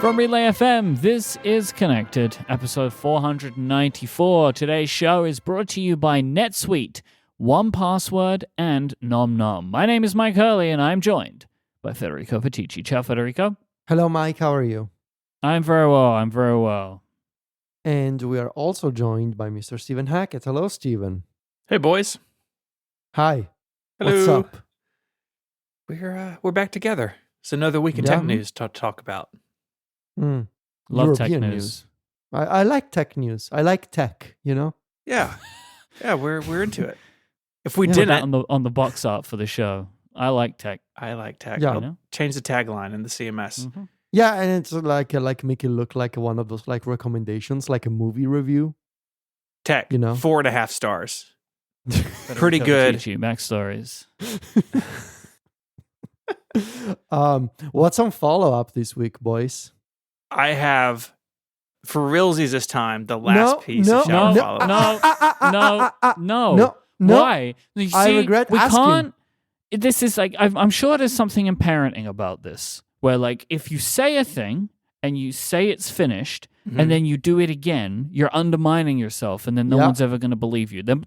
From Relay FM, this is Connected, episode 494. Today's show is brought to you by NetSuite, 1Password, and Nom Nom. My name is Myke Hurley, and I'm joined by Federico Petici. Ciao, Federico. Hello, Myke. How are you? I'm very well. And we are also joined by Mr. Stephen Hackett. Hello, Stephen. Hey, boys. Hi. Hello. What's up? We're back together. It's another week in tech news to talk about. Love European tech news. I like tech news. I like tech, you know? Yeah, we're into it. If we Put didn't, that on the box art for the show. I like tech. I like tech. Yeah. I'll change the tagline in the CMS. Mm-hmm. Yeah, and it's like make it look like one of those like recommendations, like a movie review. Tech, You know? 4.5 stars. Federico Pretty good. Petici, Mac Stories. What's on follow-up this week, boys? I have, for realsies this time, the last piece of shower follow-up. No. Why? You see, I regret we asking. can't. This is like I'm sure there's something in parenting about this, where like if you say a thing and you say it's finished, and then you do it again, you're undermining yourself, and then no one's ever going to believe you. There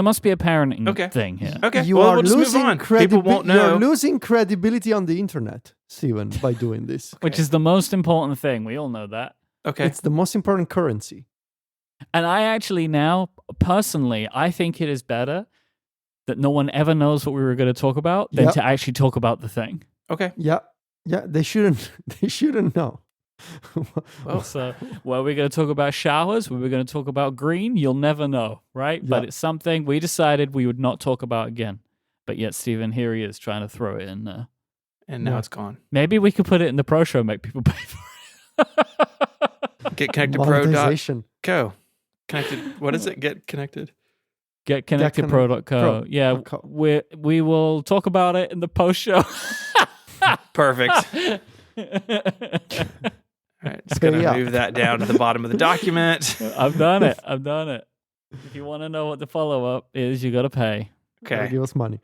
must be a parenting thing here. Okay, You well, are we'll just move losing on. People won't know. You're losing credibility on the internet, Stephen, by doing this. Which is the most important thing. We all know that. Okay. It's the most important currency. And I actually now, personally, I think it is better that no one ever knows what we were going to talk about than to actually talk about the thing. Okay. Yeah, they shouldn't. They shouldn't know. Well, so, well, we're going to talk about showers. We were going to talk about green. You'll never know, right? Yeah. But it's something we decided we would not talk about again. But yet, Stephen, here he is trying to throw it in there. And now it's gone. Maybe we could put it in the pro show and make people pay for it. Monetization. GetConnectedPro.co. Connected. What is it? Get connected. GetConnectedPro.co. Yeah, we will talk about it in the post show. Perfect. All right, just going to move that down to the bottom of the document. I've done it. If you want to know what the follow-up is, you got to pay. Okay. Give us money.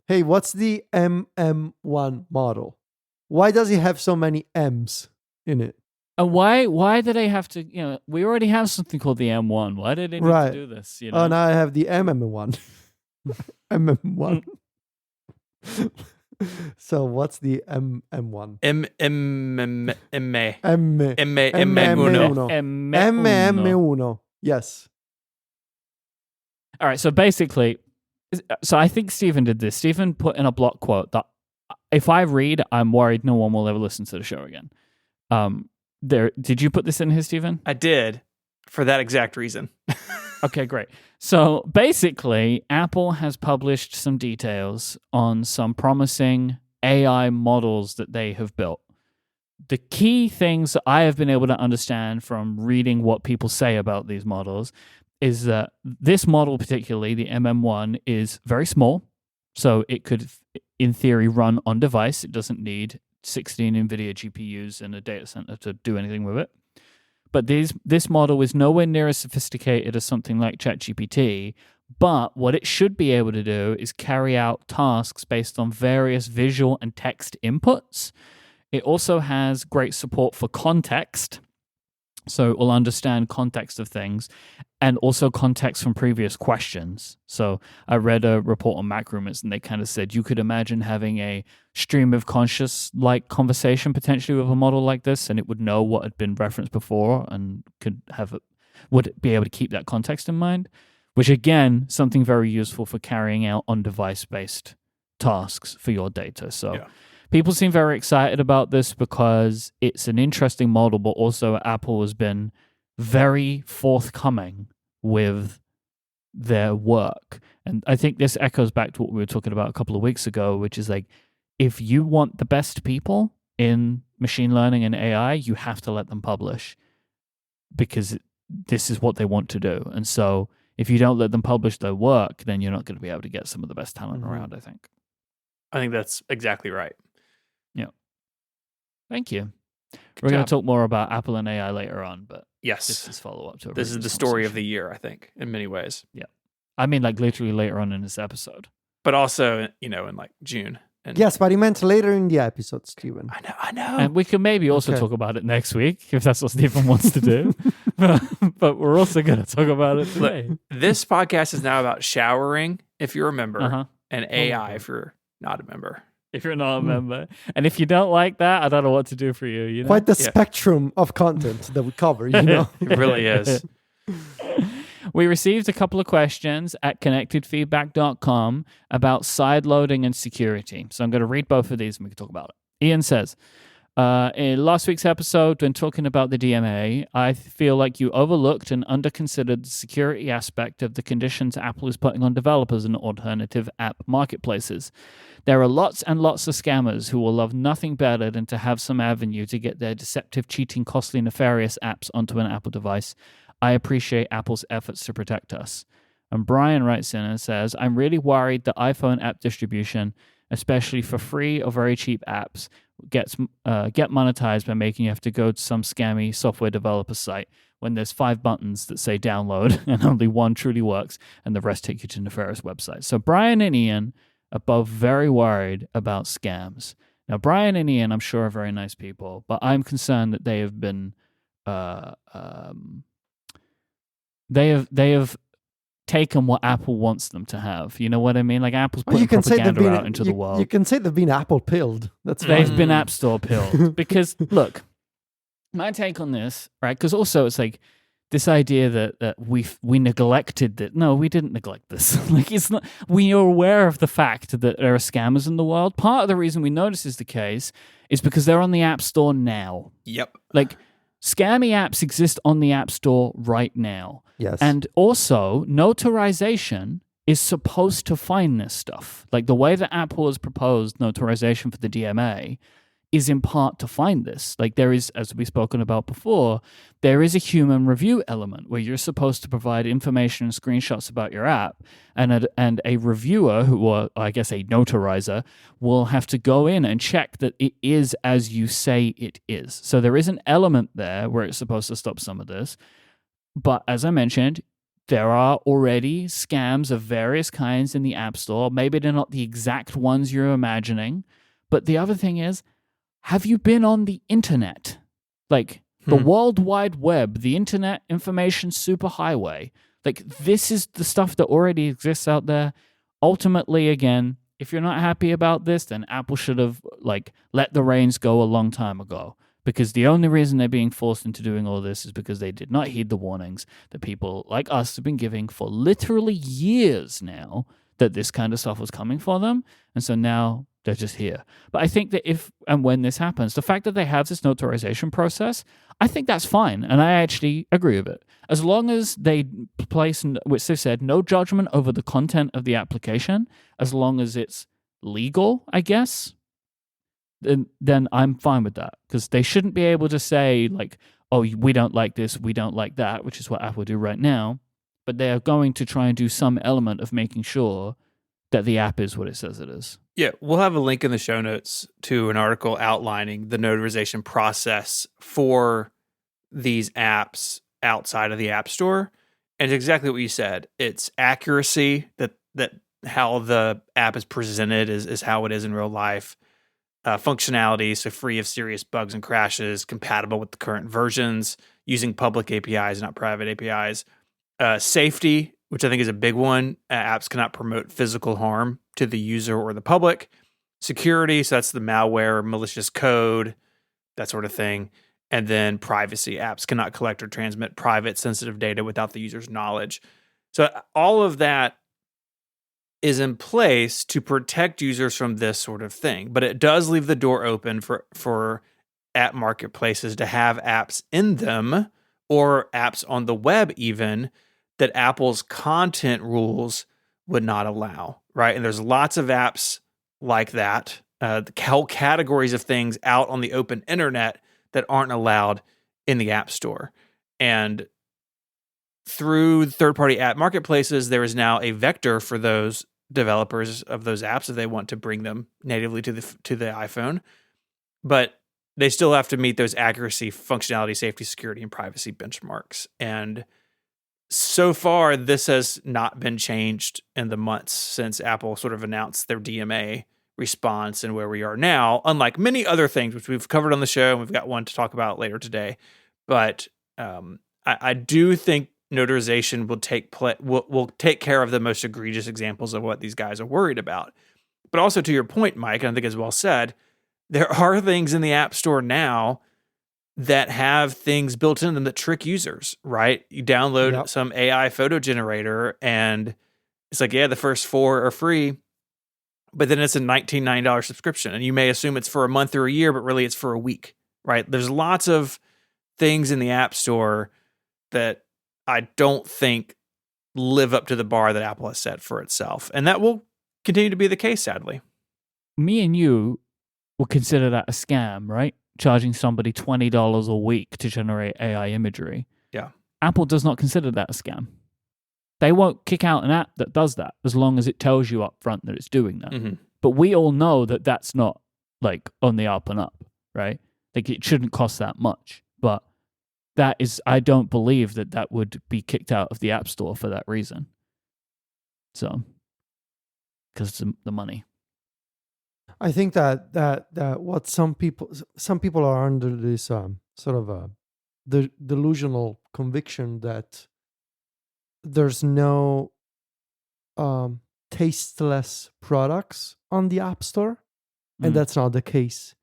Hey, what's the MM1 model? Why does it have so many M's in it? And why do they have to, we already have something called the M1. Why did they need to do this? Oh, now I have the MM1. MM1. So what's the M1? MM1. Yes. All right, so basically, I think Stephen did this. Stephen put in a block quote that if I read, I'm worried no one will ever listen to the show again. Did you put this in here, Stephen? I did, for that exact reason. Okay, great. So basically, Apple has published some details on some promising AI models that they have built. The key things that I have been able to understand from reading what people say about these models is that this model, particularly the MM1, is very small. So it could, in theory, run on device. It doesn't need 16 NVIDIA GPUs in a data center to do anything with it. But this model is nowhere near as sophisticated as something like ChatGPT. But what it should be able to do is carry out tasks based on various visual and text inputs. It also has great support for context. So it will understand context of things and also context from previous questions. So I read a report on Mac Rumors and they kind of said you could imagine having a stream of conscious-like conversation potentially with a model like this, and it would know what had been referenced before and would be able to keep that context in mind, which again, something very useful for carrying out on-device-based tasks for your data. So people seem very excited about this because it's an interesting model, but also Apple has been very forthcoming with their work. And I think this echoes back to what we were talking about a couple of weeks ago, which is like, if you want the best people in machine learning and AI, you have to let them publish because this is what they want to do. And so if you don't let them publish their work, then you're not going to be able to get some of the best talent around, I think. I think that's exactly right. Yeah. Thank you. We're going to talk more about Apple and AI later on, but this is follow-up to it. This is the story of the year, I think, in many ways. Yeah. I mean, like literally later on in this episode. But also, in like June Yes, but he meant later in the episode, Steven. I know. And we can maybe also talk about it next week if that's what Stephen wants to do. but we're also going to talk about it today. Look, this podcast is now about showering, if you're a member, and AI if you're not a member. If you're not a member. And if you don't like that, I don't know what to do for you. You know? Quite the spectrum of content that we cover, you know? It really is. We received a couple of questions at connectedfeedback.com about sideloading and security. So I'm going to read both of these and we can talk about it. Ian says, in last week's episode, when talking about the DMA, I feel like you overlooked and underconsidered the security aspect of the conditions Apple is putting on developers and alternative app marketplaces. There are lots and lots of scammers who will love nothing better than to have some avenue to get their deceptive, cheating, costly, nefarious apps onto an Apple device. I appreciate Apple's efforts to protect us. And Brian writes in and says, I'm really worried that iPhone app distribution, especially for free or very cheap apps, get monetized by making you have to go to some scammy software developer site when there's 5 buttons that say download and only one truly works and the rest take you to nefarious websites. So Brian and Ian are both very worried about scams. Now, Brian and Ian, I'm sure, are very nice people, but I'm concerned that they have been they have taken what Apple wants them to have. You know what I mean? Like Apple's putting propaganda out into the world. You can say they've been Apple pilled. They've been App Store pilled. Because look, my take on this, right? Because also it's like this idea that we neglected that. No, we didn't neglect this. Like it's not. We are aware of the fact that there are scammers in the world. Part of the reason we notice is the case is because they're on the App Store now. Yep. Like scammy apps exist on the App Store right now. Yes. And also, notarization is supposed to find this stuff. Like the way that Apple has proposed notarization for the DMA is in part to find this. Like there is, as we've spoken about before, there is a human review element where you're supposed to provide information and screenshots about your app, and a reviewer, or I guess a notarizer, will have to go in and check that it is as you say it is. So there is an element there where it's supposed to stop some of this. But as I mentioned, there are already scams of various kinds in the App Store. Maybe they're not the exact ones you're imagining. But the other thing is, have you been on the internet? Like the World Wide Web, the internet information superhighway. Like this is the stuff that already exists out there. Ultimately, again, if you're not happy about this, then Apple should have let the reins go a long time ago. Because the only reason they're being forced into doing all this is because they did not heed the warnings that people like us have been giving for literally years now that this kind of stuff was coming for them. And so now they're just here. But I think that if and when this happens, the fact that they have this notarization process, I think that's fine. And I actually agree with it. As long as they place, which they said, no judgment over the content of the application, as long as it's legal, I guess, then I'm fine with that. Because they shouldn't be able to say, oh, we don't like this, we don't like that, which is what Apple do right now. But they are going to try and do some element of making sure that the app is what it says it is. Yeah, we'll have a link in the show notes to an article outlining the notarization process for these apps outside of the App Store. And it's exactly what you said. It's accuracy, that how the app is presented is how it is in real life. Functionality, so free of serious bugs and crashes, compatible with the current versions, using public APIs, not private APIs. Safety, which I think is a big one. Apps cannot promote physical harm to the user or the public. Security, so that's the malware, malicious code, that sort of thing. And then privacy, apps cannot collect or transmit private, sensitive data without the user's knowledge. So all of that is in place to protect users from this sort of thing. But it does leave the door open for app marketplaces to have apps in them, or apps on the web even, that Apple's content rules would not allow, right? And there's lots of apps like that, whole categories of things out on the open internet that aren't allowed in the App Store. And through third-party app marketplaces, there is now a vector for those developers of those apps if they want to bring them natively to the iPhone. But they still have to meet those accuracy, functionality, safety, security, and privacy benchmarks. And so far, this has not been changed in the months since Apple sort of announced their DMA response and where we are now, unlike many other things which we've covered on the show, and we've got one to talk about later today. But I do think notarization will take care of the most egregious examples of what these guys are worried about. But also to your point, Myke, and I think as well said, there are things in the App Store now that have things built in them that trick users, right? You download some AI photo generator and it's like, yeah, the first 4 are free, but then it's a $19.90 subscription. And you may assume it's for a month or a year, but really it's for a week, right? There's lots of things in the App Store that I don't think live up to the bar that Apple has set for itself. And that will continue to be the case, sadly. Me and you would consider that a scam, right? Charging somebody $20 a week to generate AI imagery. Yeah. Apple does not consider that a scam. They won't kick out an app that does that as long as it tells you up front that it's doing that. Mm-hmm. But we all know that that's not like on the up and up, right? Like it shouldn't cost that much. But that is, I don't believe that would be kicked out of the App Store for that reason. So, because the money. I think that what some people are under this sort of the delusional conviction that there's no tasteless products on the App Store, and that's not the case.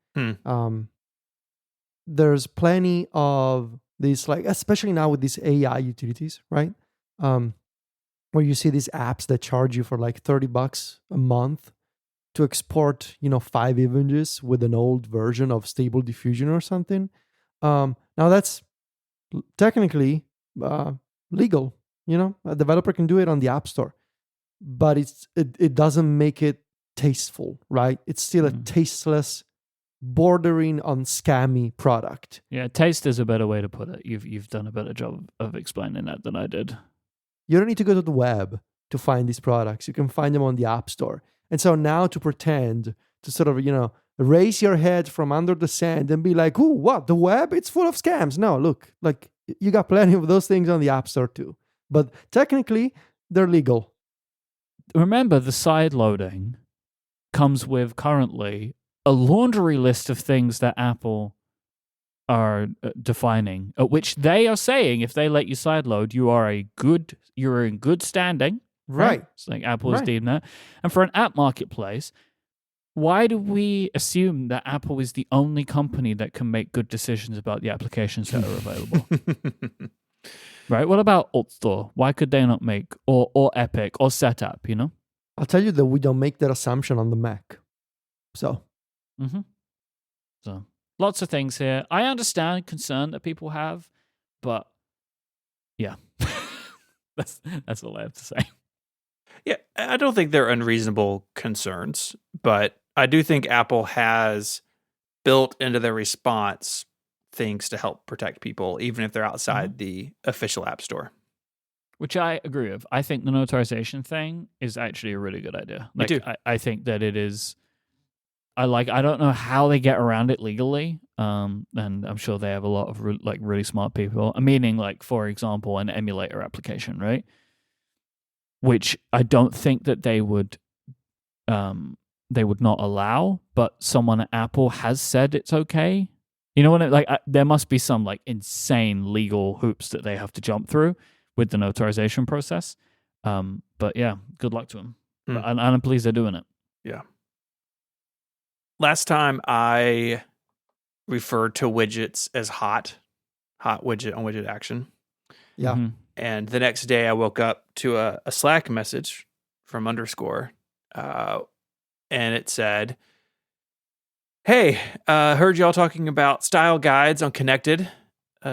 There's plenty of these, like especially now with these AI utilities, right? Where you see these apps that charge you for like $30 a month to export, 5 images with an old version of Stable Diffusion or something. Now that's technically legal. A developer can do it on the App Store, but it doesn't make it tasteful, right? It's still a tasteless, bordering on scammy product. Yeah, taste is a better way to put it. You've done a better job of explaining that than I did. You don't need to go to the web to find these products. You can find them on the App Store. And so now to pretend to sort of, raise your head from under the sand and be like, ooh, what? The web? It's full of scams. No, look, like you got plenty of those things on the App Store too. But technically, they're legal. Remember, the side loading comes with currently a laundry list of things that Apple are defining, at which they are saying if they let you sideload, you're in good standing. Right. It's like Apple has deemed that. And for an app marketplace, why do we assume that Apple is the only company that can make good decisions about the applications that are available? Right? What about AltStore? Why could they not make, or Epic, or Setup, I'll tell you that we don't make that assumption on the Mac. So. Mm-hmm. So, lots of things here. I understand concern that people have, but yeah. That's all I have to say. Yeah, I don't think they're unreasonable concerns, but I do think Apple has built into their response things to help protect people, even if they're outside the official App Store. Which I agree with. I think the notarization thing is actually a really good idea. Me too. I think that it is. I don't know how they get around it legally, and I'm sure they have a lot of really smart people. Meaning, like for example, an emulator application, right? Which I don't think that they would not allow, but someone at Apple has said it's okay. You know what? There must be some like insane legal hoops that they have to jump through with the notarization process. But yeah, good luck to them. And I'm pleased they're doing it. Yeah. Last time I referred to widgets as hot widget on Widget Action. Yeah. Mm-hmm. And the next day I woke up to a Slack message from Underscore. And it said, hey, heard y'all talking about style guides on Connected.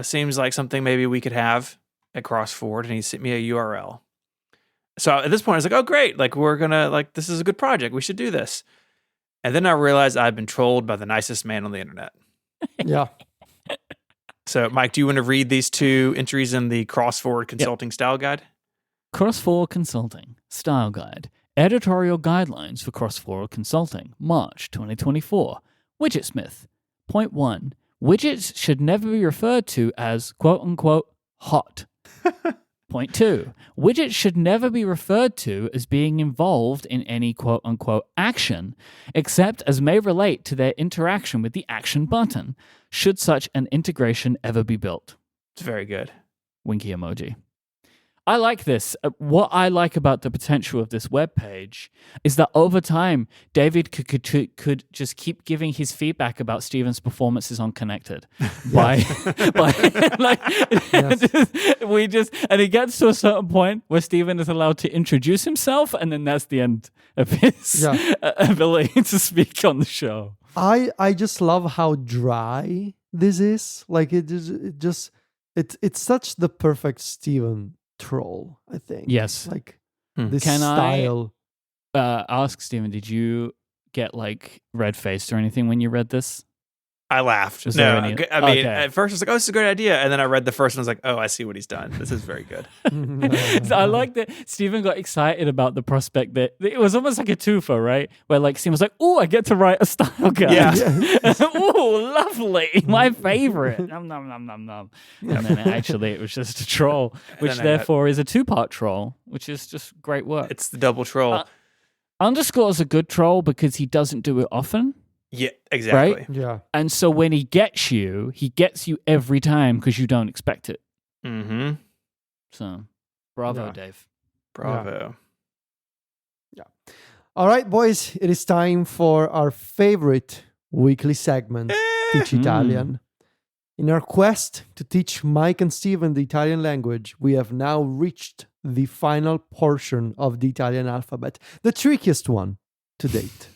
Seems like something maybe we could have at CrossForward. And he sent me a URL. So at this point I was like, oh great. Like we're gonna, this is a good project. We should do this. And then I realized I'd been trolled by the nicest man on the internet. Yeah. So, Myke, do you want to read these 2 entries in the CrossForward Consulting Style Guide? CrossForward Consulting Style Guide. Editorial Guidelines for CrossForward Consulting, March 2024. Widgetsmith. Point 1. Widgets should never be referred to as quote-unquote hot. Point 2. Widgets should never be referred to as being involved in any quote-unquote action, except as may relate to their interaction with the action button, should such an integration ever be built. It's very good. Winky emoji. I like this. What I like about the potential of this web page is that over time, David could just keep giving his feedback about Steven's performances on Connected. By like, and it gets to a certain point where Steven is allowed to introduce himself, and then that's the end of his ability to speak on the show. I just love how dry this is. Like it's such the perfect Steven troll, I think. Yes. Like this Can style. I ask Steven, did you get like red-faced or anything when you read this? I laughed. Was No, there I any- mean, Okay. at first I was like, oh, this is a great idea. And then I read the first one. I was like, oh, I see what he's done. This is very good. So I like that Steven got excited about the prospect that it was almost like a twofer, right? Where like Steven was like, oh, I get to write a style guide. Yeah. Oh, lovely. My favorite. Nom, nom, nom, nom, nom. And then actually it was just a troll, which then I got- therefore is a two-part troll, which is just great work. It's the double troll. Underscore's a good troll because he doesn't do it often. Yeah, exactly. Right? Yeah. And so when he gets you every time because you don't expect it. Mm-hmm. So bravo, Yeah. Dave. Bravo. All right, boys, it is time for our favorite weekly segment, Teach Italian. In our quest to teach Myke and Steven the Italian language, we have now reached the final portion of the Italian alphabet, the trickiest one to date.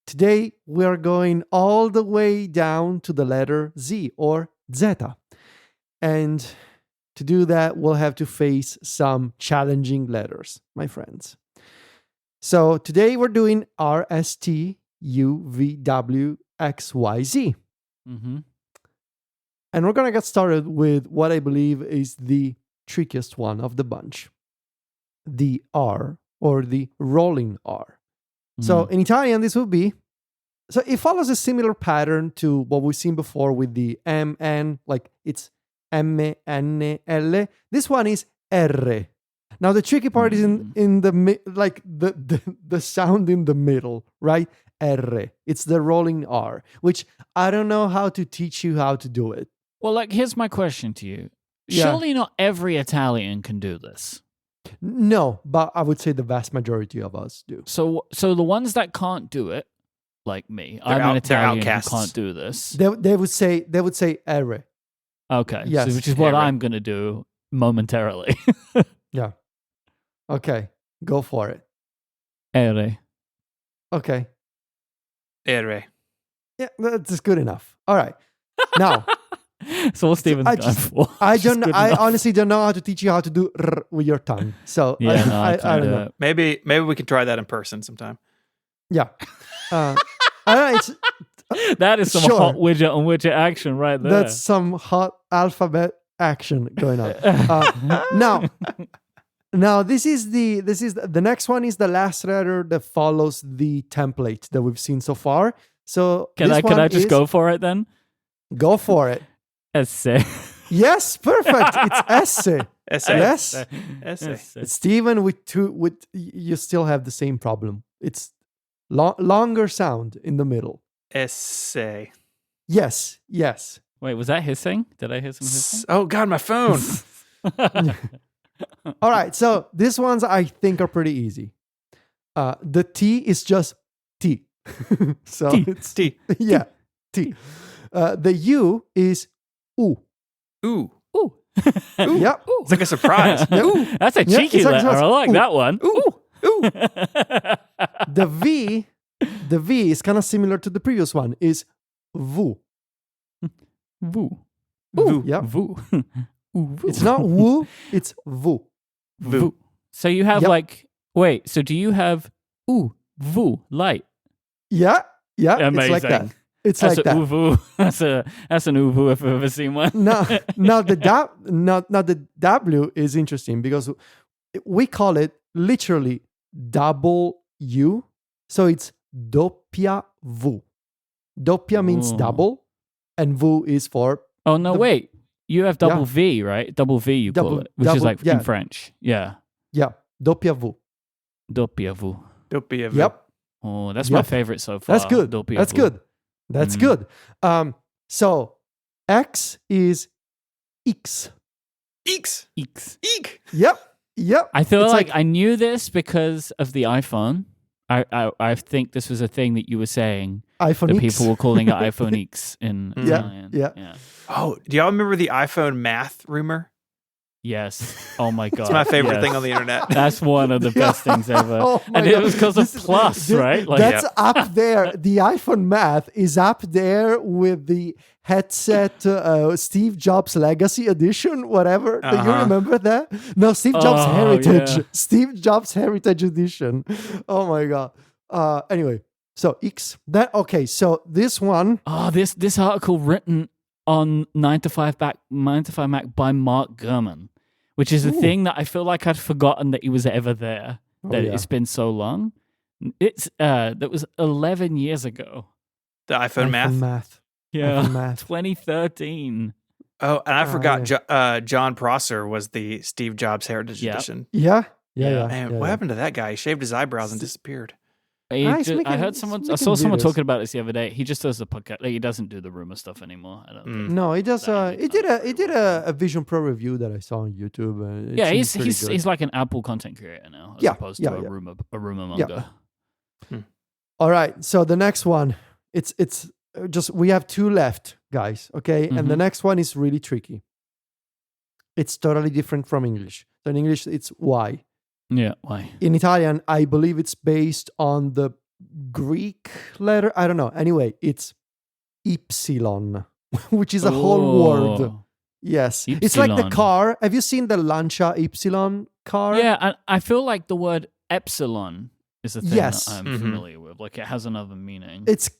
Today, we are going all the way down to the letter Z or Zeta. And to do that, we'll have to face some challenging letters, my friends. So today we're doing RSTUVWXYZ. Mm-hmm. And we're going to get started with what I believe is the trickiest one of the bunch. The R, or the rolling R. So in Italian, this would be, so it follows a similar pattern to what we've seen before with the MN, like it's MNL. This one is R. Now the tricky part is in the like the sound in the middle, right? R. It's the rolling R, which I don't know how to teach you how to do it. Well, like, here's my question to you. Yeah. Surely not every Italian can do this. No, but I would say the vast majority of us do. So the ones that can't do it, like me, They're I'm an they're Italian who outcasts. can't do this. They would say R. Okay, Yes. so, which is what Yeah, right. I'm going to do momentarily. Yeah. Okay, go for it. Ere. Okay. Ere. Yeah, that's good enough. All right. Now, So what Steven's I going just- for. I Just don't. good I enough. honestly don't know how to teach you how to do r with your tongue. So Yeah, no, I I can't don't do know. it. Maybe we can try that in person sometime. Yeah. I don't know, it's, That is some Sure. hot widget on widget action right there. that's some hot alphabet action going on. Now this is the next one is the last letter that follows the template that we've seen so far. So Can this I one just is- go for it then? Go for it. Esse. Yes, perfect. It's esse. Essay. Yes. Essay. Steven, you still have the same problem. It's longer sound in the middle. Essay. Yes. Wait, was that hissing? Did I hear some hissing? Oh God, my phone. All right. So these ones I think are pretty easy. The T is just T. So T. it's T. yeah, T. The U is U. Ooh. Ooh. Yep. Ooh. It's like a surprise. Yeah, ooh. That's a Yeah, cheeky it's like- letter. I like ooh. that one. Ooh. The V is kind of similar to the previous one. Is VU. Voo. Voo. Yep. Voo. Ooh, voo. It's not woo. It's VU. Voo. So you have Yep. like, wait, so do you have ooh, voo, light? Yeah. Amazing. It's like that. It's That's like an that. uvu. That's an uvu if I've ever seen one. Now the the W is interesting because we call it literally double U. So it's doppia V. Doppia means Ooh. double, and V is for Oh no, The- wait. You have double V, right? Double V, you call it, which is like in French. Yeah. Yeah. Doppia V. Doppia V. Doppia. Yep. Oh, that's my favorite so far. That's good. Doppia That's V. good. That's good. So X is X. X. Eek. Yep. I feel It's like I knew this because of the iPhone. I think this was a thing that you were saying. iPhone that X. people were calling it iPhone X in Yeah, Italian. yeah. Oh, do y'all remember the iPhone math rumor? Yes. Oh my god. It's my favorite yes. thing on the internet. That's one of the best things ever. Oh my and it God. was because of Plus, right? Like, That's up there. The iPhone math is up there with the headset Steve Jobs Legacy Edition, whatever. Do you remember that? No, Steve Jobs Heritage. Yeah. Steve Jobs Heritage Edition. Oh my God. Anyway, so X. So this one. Oh, this article written on 9 to 5 Mac by Mark Gurman, which is a thing that I feel like I'd forgotten that he was ever there. It's been so long. That was 11 years ago. The iPhone math. Yeah, iPhone math. 2013. Oh, and I forgot John Prosser was the Steve Jobs Heritage Edition. Yeah. Man, what happened to that guy? He shaved his eyebrows and disappeared. I saw someone talking about this the other day. He just does the podcast. Like, he doesn't do the rumor stuff anymore. I don't think. No, he does. He did a Vision Pro review that I saw on YouTube. Yeah, he's like an Apple content creator now, as opposed to a rumor monger. Yeah. All right. So the next one, it's just we have two left, guys. Okay, and the next one is really tricky. It's totally different from English. So in English, it's Y. Yeah, why? In Italian, I believe it's based on the Greek letter. I don't know. Anyway, it's Ypsilon, which is a whole word. Yes. Ypsilon. It's like the car. Have you seen the Lancia Ypsilon car? Yeah, I feel like the word epsilon is a thing Yes. that I'm familiar with. Like, it has another meaning. It's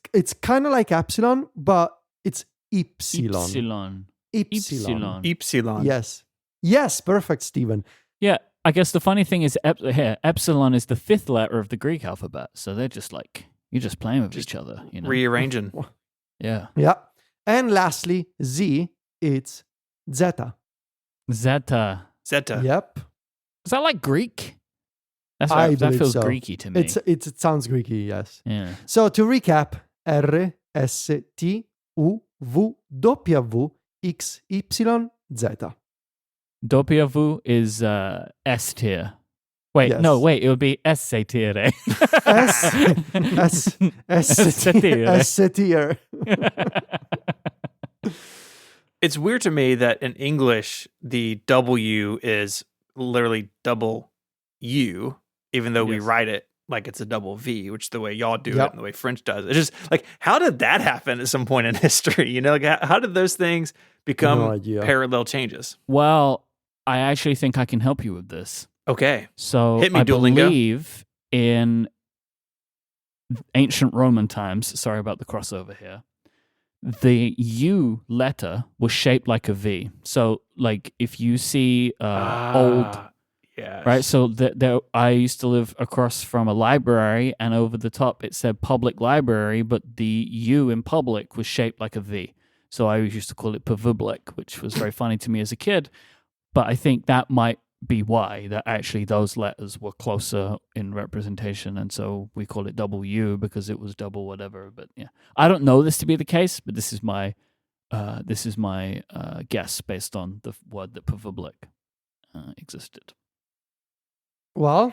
kind of like epsilon, but it's Ypsilon. Ypsilon. Yes, perfect, Stephen. Yeah, I guess the funny thing is epsilon is the fifth letter of the Greek alphabet. So they're just like, you're just playing with each other, you know? Rearranging. Yeah. Yeah. And lastly, Z, it's Zeta. Zeta. Yep. Is that like Greek? That believe feels so. Greeky to me. It sounds Greeky, yes. Yeah. So to recap, R, S, T, U, V, W, X, Y, Z. Doppia V is S tier. Wait, Yes. no, wait, it would be Esse Tiere. S tier. It's weird to me that in English, the W is literally double U, even though we write it like it's a double V, which is the way y'all do it and the way French does. It's just like, how did that happen at some point in history? You know, like how did those things become parallel changes? Well, I actually think I can help you with this. Okay. So hit me, I Duolingo. believe in ancient Roman times, sorry about the crossover here, the U letter was shaped like a V. So like if you see old... Yes. Right, so I used to live across from a library, and over the top it said public library, but the U in public was shaped like a V. So I always used to call it Pavublik, which was very funny to me as a kid. But I think that might be why, that actually those letters were closer in representation, and so we call it double U because it was double whatever. But yeah, I don't know this to be the case, but this is my guess based on the word that Pavublik existed. Well,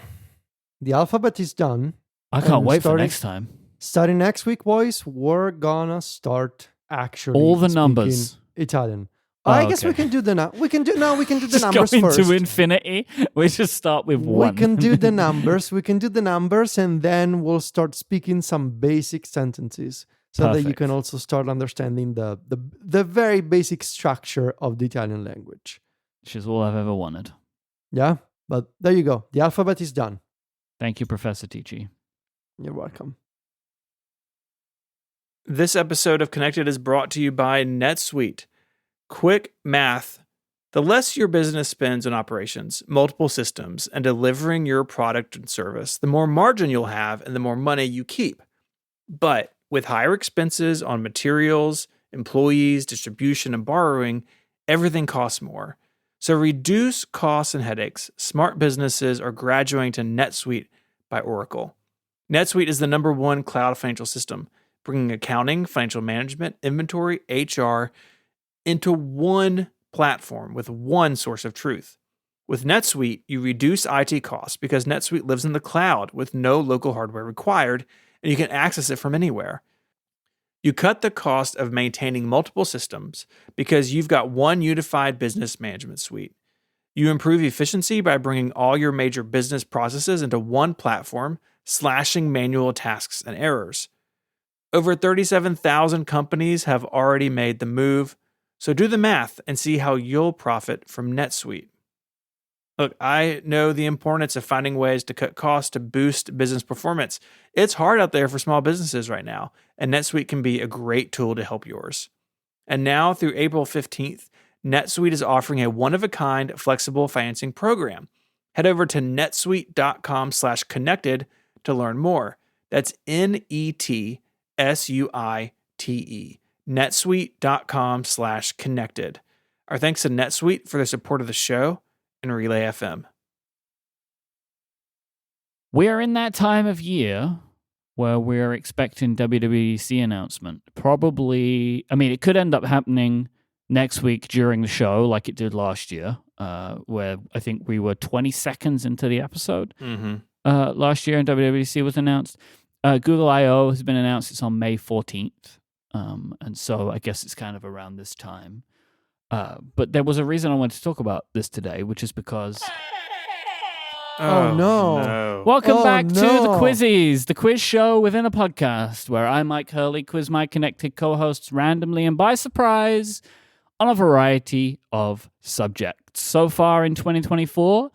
the alphabet is done. I can't wait for next time. Starting next week, boys, we're gonna start actually all the speaking numbers Italian. Oh, I guess okay. we can do the the just numbers go into first. infinity. We just start with one. We can do the numbers. And then we'll start speaking some basic sentences so that you Perfect. can also start understanding the very basic structure of the Italian language. Which is all I've ever wanted. Yeah, but there you go. The alphabet is done. Thank you, Professor Ticci. You're welcome. This episode of Connected is brought to you by NetSuite. Quick math. The less your business spends on operations, multiple systems, and delivering your product and service, the more margin you'll have and the more money you keep. But with higher expenses on materials, employees, distribution, and borrowing, everything costs more. So reduce costs and headaches. Smart businesses are graduating to NetSuite by Oracle. NetSuite is the #1 cloud financial system, bringing accounting, financial management, inventory, HR into one platform with one source of truth. With NetSuite, you reduce IT costs because NetSuite lives in the cloud with no local hardware required, and you can access it from anywhere. You cut the cost of maintaining multiple systems because you've got one unified business management suite. You improve efficiency by bringing all your major business processes into one platform, slashing manual tasks and errors. Over 37,000 companies have already made the move, so do the math and see how you'll profit from NetSuite. Look, I know the importance of finding ways to cut costs to boost business performance. It's hard out there for small businesses right now, and NetSuite can be a great tool to help yours. And now through April 15th, NetSuite is offering a one-of-a-kind flexible financing program. Head over to netsuite.com/connected to learn more. That's NETSUITE. netsuite.com/connected. Our thanks to NetSuite for their support of the show and Relay FM. We're in that time of year where we're expecting WWDC announcement. Probably, I mean, it could end up happening next week during the show like it did last year, where I think we were 20 seconds into the episode last year and WWDC was announced. Google I.O. has been announced. It's on May 14th. And so I guess it's kind of around this time. But there was a reason I wanted to talk about this today, which is because... Oh, no. Welcome back to the no. Quizzies, the quiz show within a podcast where I, Myke Hurley, quiz my connected co-hosts randomly and by surprise on a variety of subjects. So far in 2024,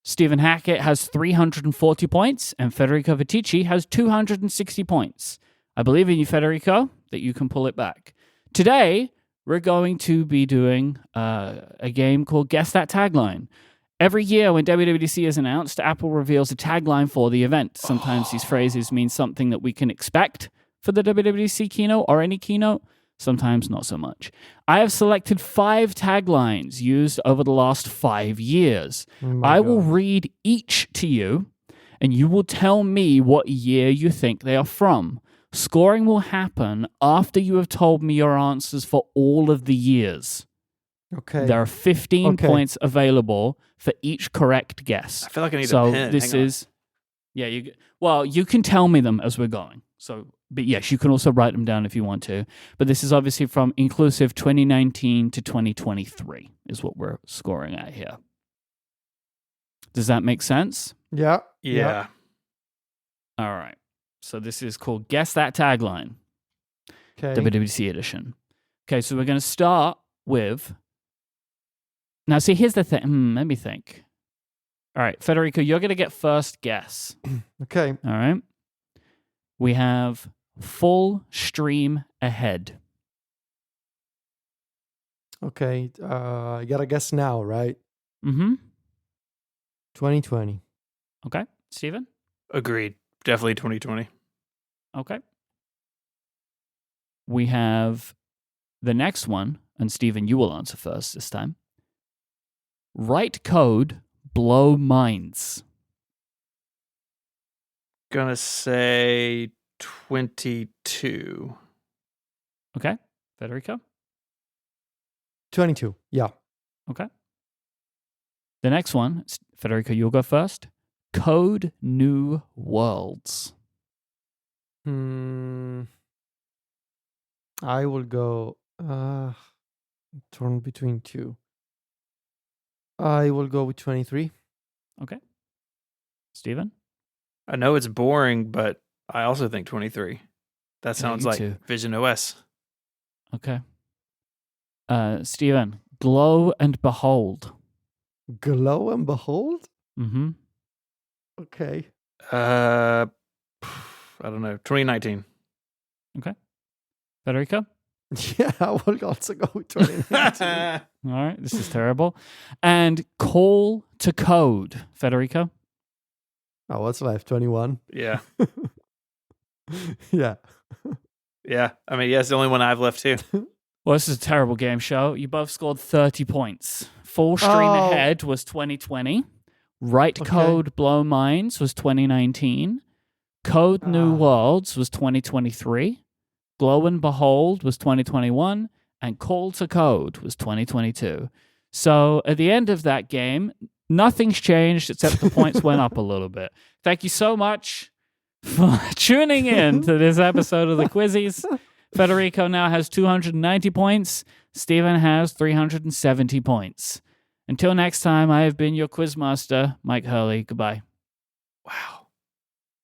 Stephen Hackett has 340 points and Federico Viticci has 260 points. I believe in you, Federico, that you can pull it back. Today, we're going to be doing a game called Guess That Tagline. Every year when WWDC is announced, Apple reveals a tagline for the event. Sometimes these phrases mean something that we can expect for the WWDC keynote or any keynote. Sometimes not so much. I have selected 5 taglines used over the last 5 years. I will read each to you, and you will tell me what year you think they are from. Scoring will happen after you have told me your answers for all of the years. Okay. There are 15 points available for each correct guess. I feel like I need so a pen. this Hang on. is, yeah. You can tell me them as we're going. So, but yes, you can also write them down if you want to. But this is obviously from inclusive 2019 to 2023 is what we're scoring at here. Does that make sense? Yeah. Yeah. All right. So this is called Guess That Tagline, Okay. WWDC edition. Okay, so we're going to start with. Now, see, here's the thing. Let me think. All right, Federico, you're going to get first guess. Okay. All right. We have full stream ahead. Okay. I gotta guess now, right? Mm-hmm. 2020. Okay. Steven? Agreed. Definitely 2020. Okay. We have the next one, and Steven, you will answer first this time. Write code, blow minds. Gonna say 22. Okay. Federico? 22. Yeah. Okay. The next one, Federico, you'll go first. Code new worlds. I will go torn between 2. I will go with 23. Okay. Steven? I know it's boring, but I also think 23. That sounds me like too. Vision OS. Okay. Steven, glow and behold. Glow and behold? Mm-hmm. Okay. I don't know. 2019. Federico? Yeah, I will also go with 2019. All right, this is terrible. And call to code. Federico? Oh, what's left? 21. Yeah. Yeah. Yeah. I mean, yeah, it's the only one I've left too. Well, this is a terrible game show. You both scored 30 points. Full Stream Oh. Ahead was 2020. Right Okay. Code Blow Minds was 2019. Code New Worlds was 2023. Glow and Behold was 2021. And Call to Code was 2022. So at the end of that game, nothing's changed except the points went up a little bit. Thank you so much for tuning in to this episode of the Quizzies. Federico now has 290 points. Steven has 370 points. Until next time, I have been your quizmaster, Myke Hurley. Goodbye. Wow.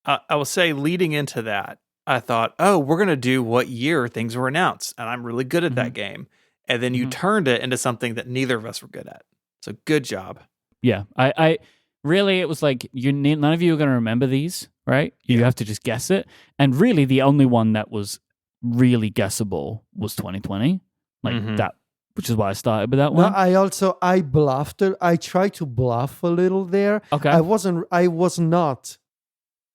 I will say, leading into that, I thought, oh, we're going to do what year things were announced. And I'm really good at that game. And then you turned it into something that neither of us were good at. So good job. Yeah. I really, it was like, none of you are going to remember these, right? You have to just guess it. And really, the only one that was really guessable was 2020. Like that, which is why I started with that one. I bluffed. I tried to bluff a little there. Okay. I was not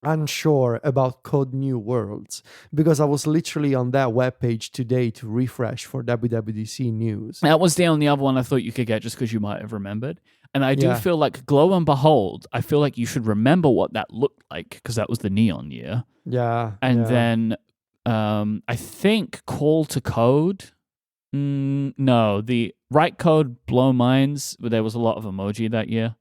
unsure about Code New Worlds because I was literally on that webpage today to refresh for WWDC news. That was the only other one I thought you could get just because you might have remembered. And I do feel like Glow and Behold, I feel like you should remember what that looked like because that was the neon year. Yeah. And then I think Call to Code. No, the Right Code Blow Minds, but there was a lot of emoji that year,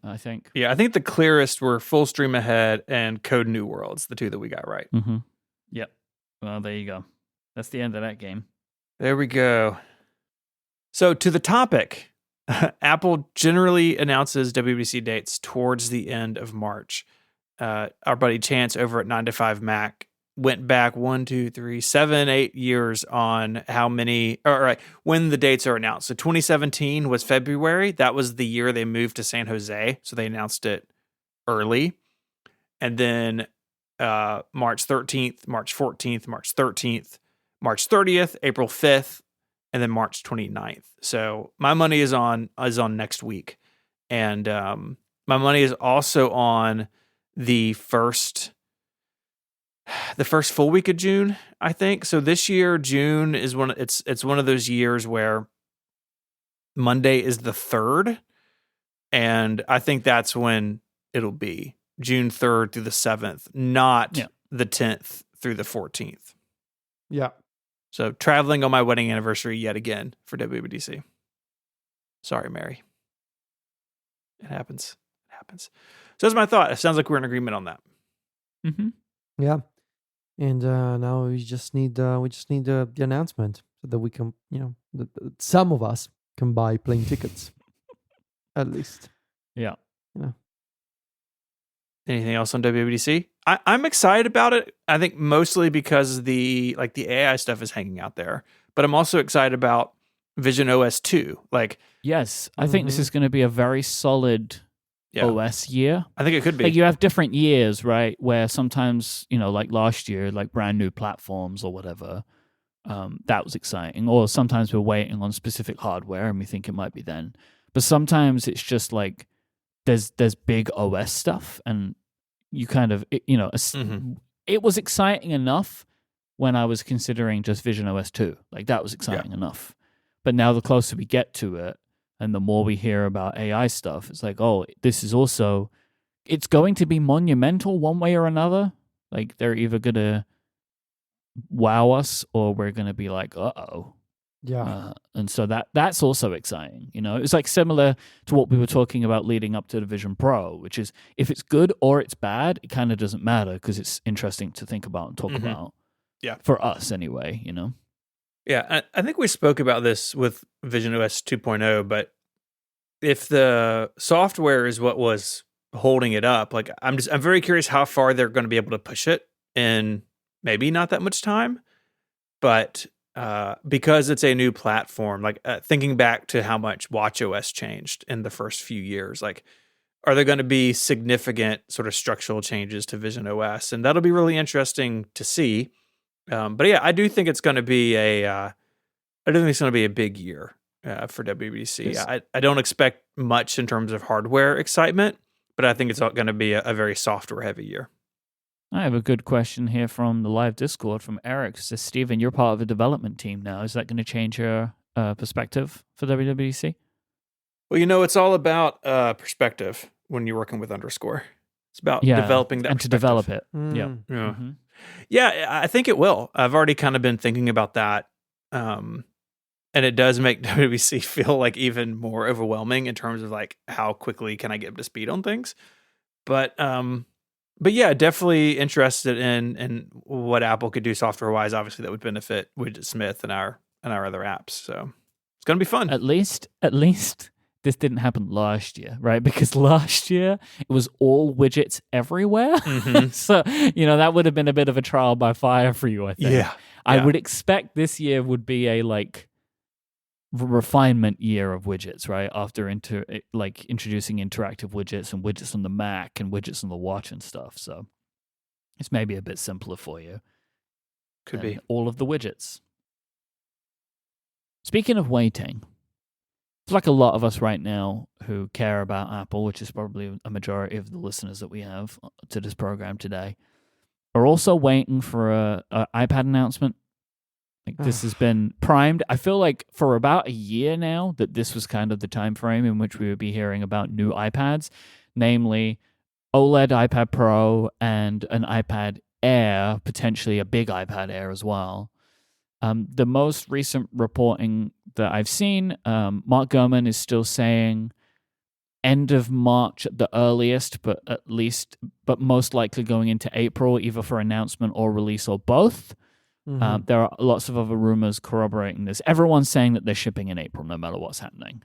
I think. Yeah, I think the clearest were Full Stream Ahead and Code New Worlds, the two that we got right. Mm-hmm. Yep. Well, there you go. That's the end of that game. There we go. So to the topic, Apple generally announces WWDC dates towards the end of March. Our buddy Chance over at 9 to 5 Mac went back 1, 2, 3, 7, 8 years on how many, when the dates are announced. So 2017 was February. That was the year they moved to San Jose. So they announced it early. And then March 13th, March 14th, March 13th, March 30th, April 5th, and then March 29th. So my money is on next week. And my money is also on the first full week of June, I think. So this year, June is it's one of those years where Monday is the 3rd. And I think that's when it'll be June 3rd through the 7th, not the 10th through the 14th. Yeah. So traveling on my wedding anniversary yet again for WWDC. Sorry, Mary. It happens. It happens. So that's my thought. It sounds like we're in agreement on that. Mm-hmm. Yeah. And now we just need the announcement so that we can, some of us can buy plane tickets, at least. Yeah. Anything else on WWDC? I'm excited about it. I think mostly because the AI stuff is hanging out there, but I'm also excited about Vision OS 2. Yes, I think this is going to be a very solid OS year. I think it could be. Like you have different years, right? Where sometimes, like last year, like brand new platforms or whatever, that was exciting. Or sometimes we're waiting on specific hardware and we think it might be then. But sometimes it's just like there's big OS stuff and you kind of, it was exciting enough when I was considering just Vision OS 2. Like that was exciting enough. But now the closer we get to it, and the more we hear about AI stuff, it's like, oh, this is also, it's going to be monumental one way or another. Like they're either going to wow us or we're going to be like, uh-oh. Yeah. And so that's also exciting. It's like similar to what we were talking about leading up to the Vision Pro, which is if it's good or it's bad, it kind of doesn't matter because it's interesting to think about and talk about. Yeah. For us anyway, Yeah, I think we spoke about this with Vision OS 2.0, but if the software is what was holding it up, like I'm very curious how far they're going to be able to push it in maybe not that much time, but because it's a new platform, like thinking back to how much watchOS changed in the first few years, like are there going to be significant sort of structural changes to Vision OS? And that'll be really interesting to see. But yeah, I do think it's going to be I don't think it's going to be a big year for WWDC. Yes. I don't expect much in terms of hardware excitement, but I think it's going to be a very software heavy year. I have a good question here from the live Discord from Eric. It says, Steven, you're part of the development team now. Is that going to change your perspective for WWDC? Well, it's all about perspective when you're working with Underscore. It's about developing that and to develop it. Yeah. Yeah. Yeah, I think it will. I've already kind of been thinking about that. And it does make WWDC feel like even more overwhelming in terms of like how quickly can I get up to speed on things. But yeah, definitely interested in what Apple could do software wise. Obviously, that would benefit Widgetsmith and our other apps. So it's gonna be fun. At least this didn't happen last year, right? Because last year it was all widgets everywhere. So, that would have been a bit of a trial by fire for you, I think. Yeah. I would expect this year would be a refinement year of widgets, right? After introducing interactive widgets and widgets on the Mac and widgets on the watch and stuff. So it's maybe a bit simpler for you. Could be. All of the widgets. Speaking of waiting, it's like a lot of us right now who care about Apple, which is probably a majority of the listeners that we have to this program today, are also waiting for a iPad announcement. This has been primed. I feel like for about a year now that this was kind of the time frame in which we would be hearing about new iPads, namely OLED iPad Pro and an iPad Air, potentially a big iPad Air as well. The most recent reporting that I've seen, Mark Gurman is still saying end of March at the earliest, but most likely going into April, either for announcement or release or both. There are lots of other rumors corroborating this. Everyone's saying that they're shipping in April, no matter what's happening.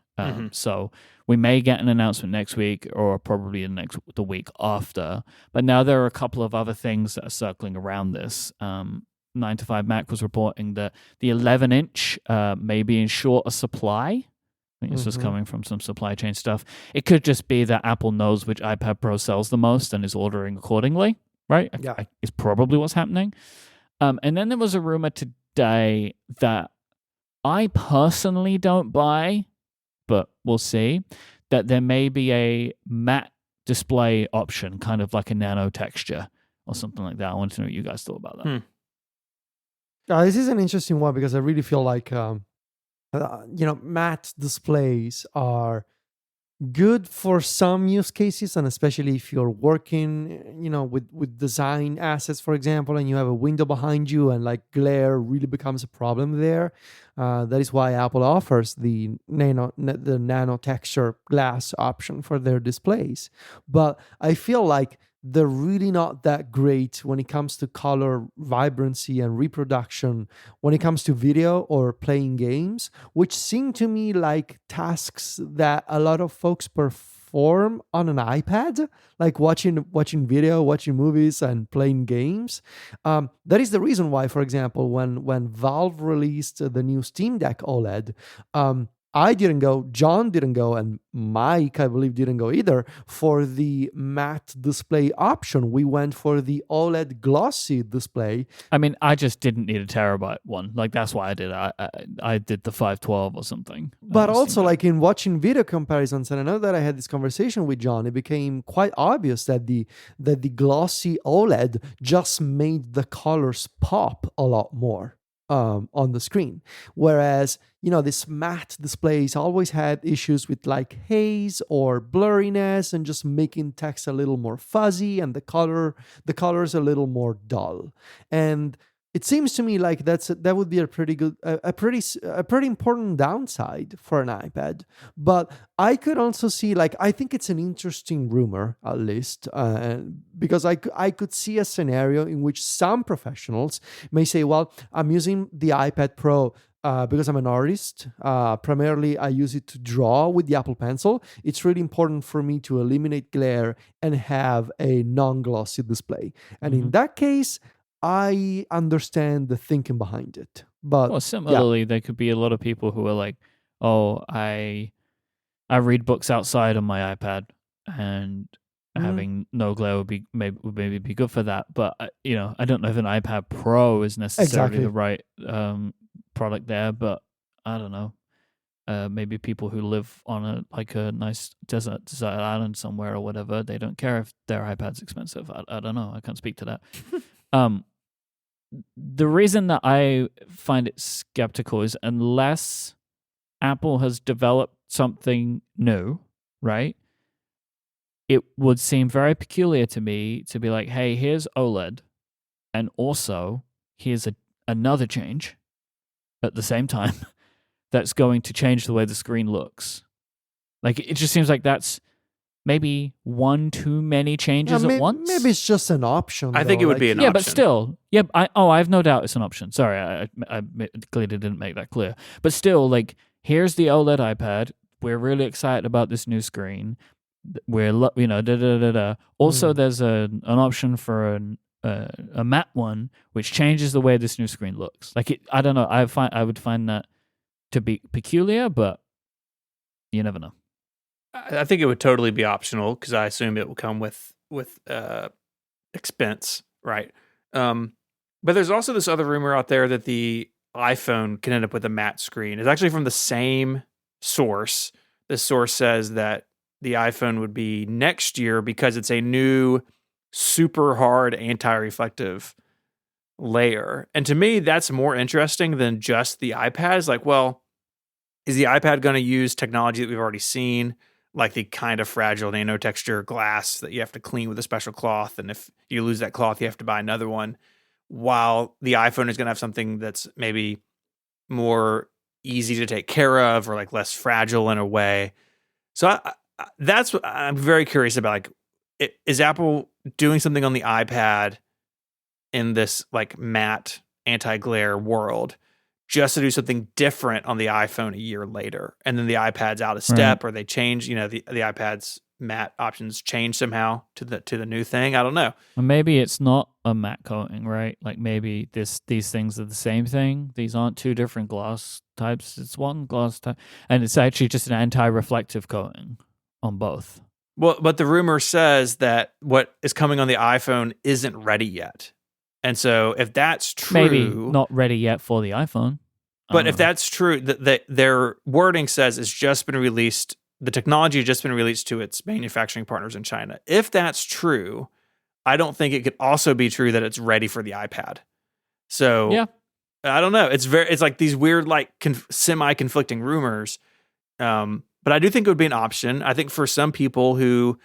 So we may get an announcement next week, or probably the week after. But now there are a couple of other things that are circling around this. 9 to 5 Mac was reporting that the 11-inch may be in shorter supply. I think this was coming from some supply chain stuff. It could just be that Apple knows which iPad Pro sells the most and is ordering accordingly, right? Yeah. It's probably what's happening. And then there was a rumor today that I personally don't buy, but we'll see, that there may be a matte display option, kind of like a nano texture or something like that. I want to know what you guys thought about that. This is an interesting one because I really feel like, matte displays are good for some use cases, and especially if you're working, with design assets, for example, and you have a window behind you and like glare really becomes a problem there. That is why Apple offers the nano texture glass option for their displays. But I feel like they're really not that great when it comes to color vibrancy and reproduction, when it comes to video or playing games, which seem to me like tasks that a lot of folks perform on an iPad, like watching video, watching movies, and playing games. That is the reason why, for example, when Valve released the new Steam Deck OLED, I didn't go, John didn't go, and Myke, I believe, didn't go either for the matte display option. We went for the OLED glossy display. I mean, I just didn't need a terabyte one. Like, that's why I did it. I did the 512 or something. But also, like, in watching video comparisons, and I know that I had this conversation with John, it became quite obvious that the glossy OLED just made the colors pop a lot more on the screen. Whereas, this matte displays always had issues with like haze or blurriness and just making text a little more fuzzy and the colors a little more dull. And it seems to me like that would be a pretty important downside for an iPad. But I could also see, like, I think it's an interesting rumor, at least, because I could see a scenario in which some professionals may say, well, I'm using the iPad Pro because I'm an artist. Primarily, I use it to draw with the Apple Pencil. It's really important for me to eliminate glare and have a non-glossy display. And in that case, I understand the thinking behind it. But similarly, there could be a lot of people who are like, oh, I read books outside on my iPad, and having no glare would maybe be good for that. But I don't know if an iPad Pro is necessarily the right product there, but I don't know. maybe people who live on a nice desert island somewhere or whatever, they don't care if their iPad's expensive. I don't know. I can't speak to that. The reason that I find it skeptical is unless Apple has developed something new, right? It would seem very peculiar to me to be like, hey, here's OLED, and also here's another change at the same time that's going to change the way the screen looks. Like, it just seems like that's maybe one too many changes at once. Maybe it's just an option. I think it would be an yeah, option. but still, yeah. I have no doubt it's an option. Sorry, I clearly didn't make that clear. But still, like, here's the OLED iPad. We're really excited about this new screen. We're Also, there's an option for a matte one, which changes the way this new screen looks. Like, I don't know. I would find that to be peculiar, but you never know. I think it would totally be optional because I assume it will come with expense, right? But there's also this other rumor out there that the iPhone can end up with a matte screen. It's actually from the same source. This source says that the iPhone would be next year because it's a new super hard anti-reflective layer. And to me, that's more interesting than just the iPad. It's like, well, is the iPad going to use technology that we've already seen, like the kind of fragile nanotexture glass that you have to clean with a special cloth, and if you lose that cloth, you have to buy another one, while the iPhone is going to have something that's maybe more easy to take care of or like less fragile in a way. So that's what I'm very curious about. Like, is Apple doing something on the iPad in this like matte anti-glare world just to do something different on the iPhone a year later, and then the iPad's out of step, or they change, the iPad's matte options change somehow to the new thing? I don't know. Well, maybe it's not a matte coating, right? Like, maybe these things are the same thing. These aren't two different glass types. It's one glass type, and it's actually just an anti-reflective coating on both. Well, but the rumor says that what is coming on the iPhone isn't ready yet. And so if that's true... Maybe not ready yet for the iPhone. But if that's true, their wording says it's just been released, the technology has just been released to its manufacturing partners in China. If that's true, I don't think it could also be true that it's ready for the iPad. So yeah. I don't know. It's like these weird, like semi-conflicting rumors. But I do think it would be an option. I think for some people who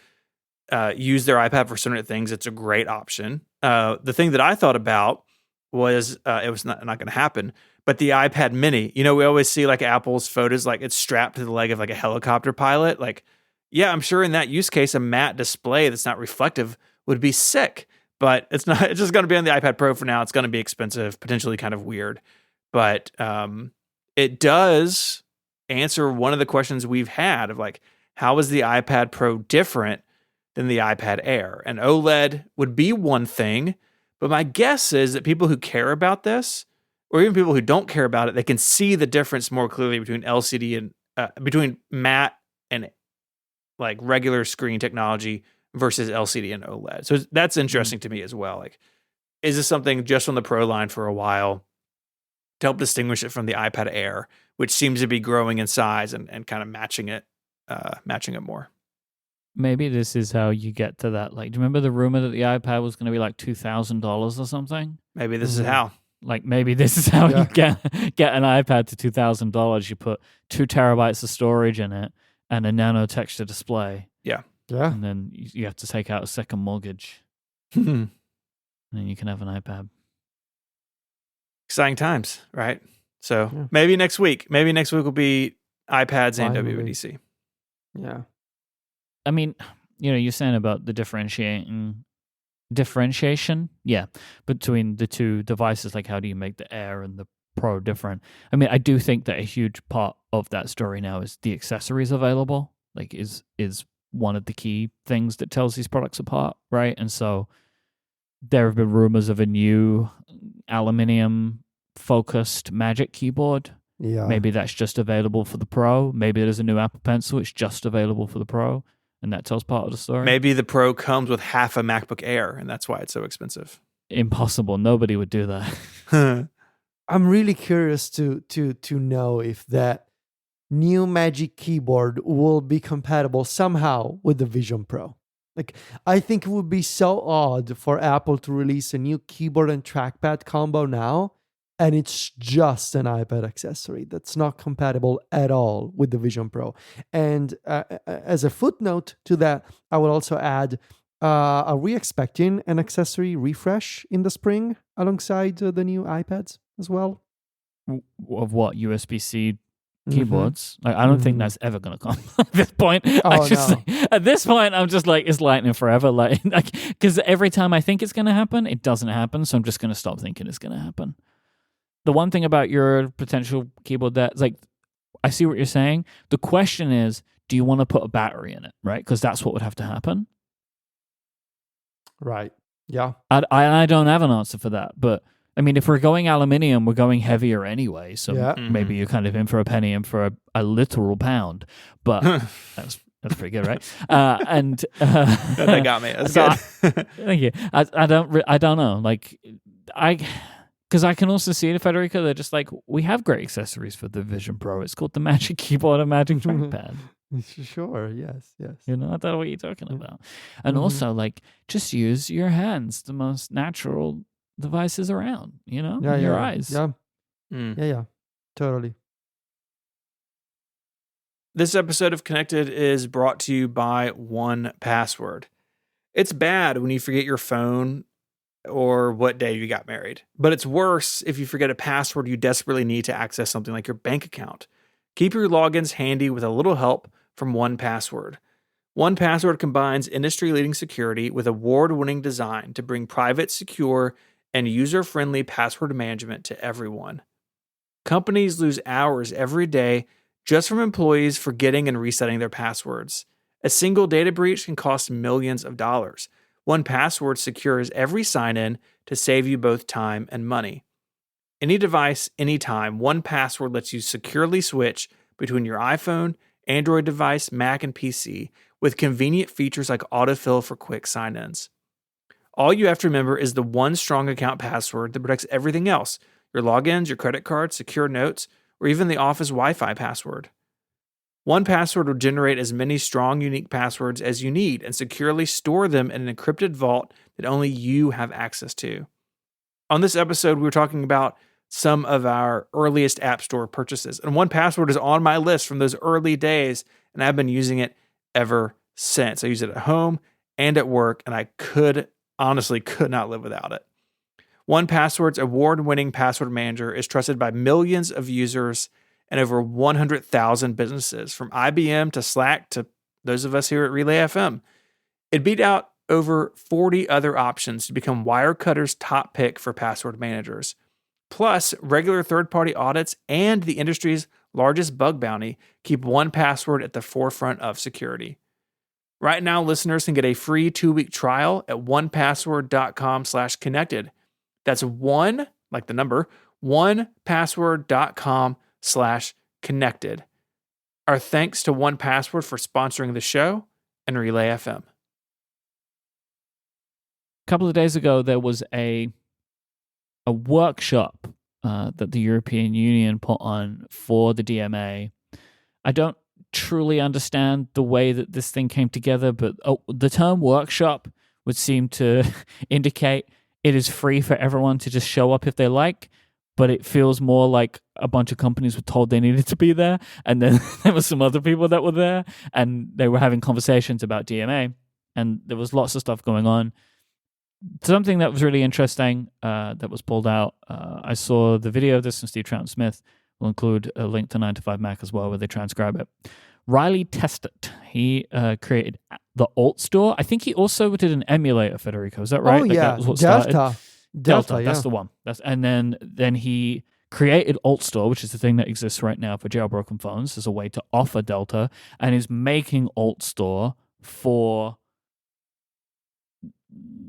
use their iPad for certain things, it's a great option. The thing that I thought about was it was not going to happen, but the iPad mini. We always see like Apple's photos, like it's strapped to the leg of like a helicopter pilot. Like, yeah, I'm sure in that use case, a matte display that's not reflective would be sick, but it's not. It's just going to be on the iPad Pro for now. It's going to be expensive, potentially kind of weird, but it does answer one of the questions we've had of like, how is the iPad Pro different than the iPad Air? And OLED would be one thing, but my guess is that people who care about this, or even people who don't care about it, they can see the difference more clearly between LCD and between matte and like regular screen technology versus LCD and OLED. So that's interesting to me as well. Like, is this something just on the Pro line for a while to help distinguish it from the iPad Air, which seems to be growing in size and kind of matching it more? Maybe this is how you get to that. Like, do you remember the rumor that the iPad was going to be like $2,000 or something? Maybe this is how. Like, maybe this is how you get an iPad to $2,000. You put 2 terabytes of storage in it and a nano texture display. Yeah. And then you have to take out a second mortgage. And then you can have an iPad. Exciting times, right? So maybe next week will be iPads and WWDC. Yeah. I mean, you're saying about the differentiation, between the two devices. Like, how do you make the Air and the Pro different? I mean, I do think that a huge part of that story now is the accessories available. Like, is one of the key things that tells these products apart, right? And so there have been rumors of a new aluminium-focused Magic keyboard. Yeah. Maybe that's just available for the Pro. Maybe there's a new Apple Pencil. It's just available for the Pro. And that tells part of the story. Maybe the Pro comes with half a MacBook Air, and that's why it's so expensive. Impossible. Nobody would do that. I'm really curious to know if that new Magic Keyboard will be compatible somehow with the Vision Pro. Like, I think it would be so odd for Apple to release a new keyboard and trackpad combo now, and it's just an iPad accessory that's not compatible at all with the Vision Pro. And as a footnote to that, I would also add, are we expecting an accessory refresh in the spring alongside the new iPads as well? Of what? USB-C keyboards? Like, I don't think that's ever going to come at this point. At this point, I'm just like, it's lightning forever. Like, because every time I think it's going to happen, it doesn't happen. So I'm just going to stop thinking it's going to happen. The one thing about your potential keyboard that's like, I see what you're saying. The question is, do you want to put a battery in it, right? Because that's what would have to happen. Right. Yeah. I don't have an answer for that. But I mean, if we're going aluminium, we're going heavier anyway. So maybe you're kind of in for a penny and for a literal pound. But that's pretty good, right? That got me. That's good. Thank you. I don't know. Like, because I can also see it, Federico, they're just like, we have great accessories for the Vision Pro. It's called the Magic Keyboard and Magic Trackpad. Sure, yes. You know, I don't know what you're talking about. And also, like, just use your hands, the most natural devices around, you know? Your eyes. Yeah, totally. This episode of Connected is brought to you by 1Password. It's bad when you forget your phone or what day you got married, but it's worse if you forget a password you desperately need to access something like your bank account. Keep your logins handy with a little help from 1Password. 1Password combines industry-leading security with award-winning design to bring private, secure, and user-friendly password management to everyone. Companies lose hours every day just from employees forgetting and resetting their passwords. A single data breach can cost millions of dollars. 1Password secures every sign-in to save you both time and money. Any device, anytime, 1Password lets you securely switch between your iPhone, Android device, Mac, and PC with convenient features like autofill for quick sign-ins. All you have to remember is the one strong account password that protects everything else: your logins, your credit card, secure notes, or even the office Wi-Fi password. 1Password will generate as many strong, unique passwords as you need and securely store them in an encrypted vault that only you have access to. On this episode, we were talking about some of our earliest App Store purchases, and 1Password is on my list from those early days, and I've been using it ever since. I use it at home and at work, and I honestly could not live without it. 1Password's award-winning password manager is trusted by millions of users and over 100,000 businesses, from IBM to Slack to those of us here at Relay FM. It beat out over 40 other options to become Wirecutter's top pick for password managers. Plus, regular third-party audits and the industry's largest bug bounty keep 1Password at the forefront of security. Right now, listeners can get a free 2-week trial at 1password.com/connected. That's one, like the number, 1password.com/connected. Our thanks to 1Password for sponsoring the show and Relay FM. A couple of days ago, there was a workshop that the European Union put on for the DMA. I don't truly understand the way that this thing came together, but the term workshop would seem to indicate it is free for everyone to just show up if they like, but it feels more like a bunch of companies were told they needed to be there, and then there were some other people that were there, and they were having conversations about DMA, and there was lots of stuff going on. Something that was really interesting that was pulled out, I saw the video of this from Steve Troughton-Smith. We'll include a link to 9to5Mac as well, where they transcribe it. Riley Testut, he created the Alt Store. I think he also did an emulator, Federico. Is that right? Oh, like yeah. That was what Delta, yeah. That's the one. And then he created Alt Store, which is the thing that exists right now for jailbroken phones as a way to offer Delta, and is making Alt Store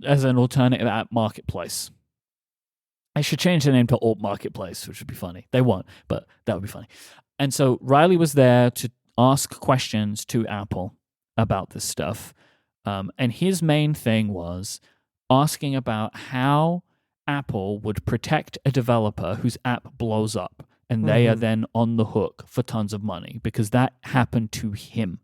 as an alternative app marketplace. I should change the name to Alt Marketplace, which would be funny. They won't, but that would be funny. And so Riley was there to ask questions to Apple about this stuff. And his main thing was asking about how Apple would protect a developer whose app blows up and they are then on the hook for tons of money because that happened to him.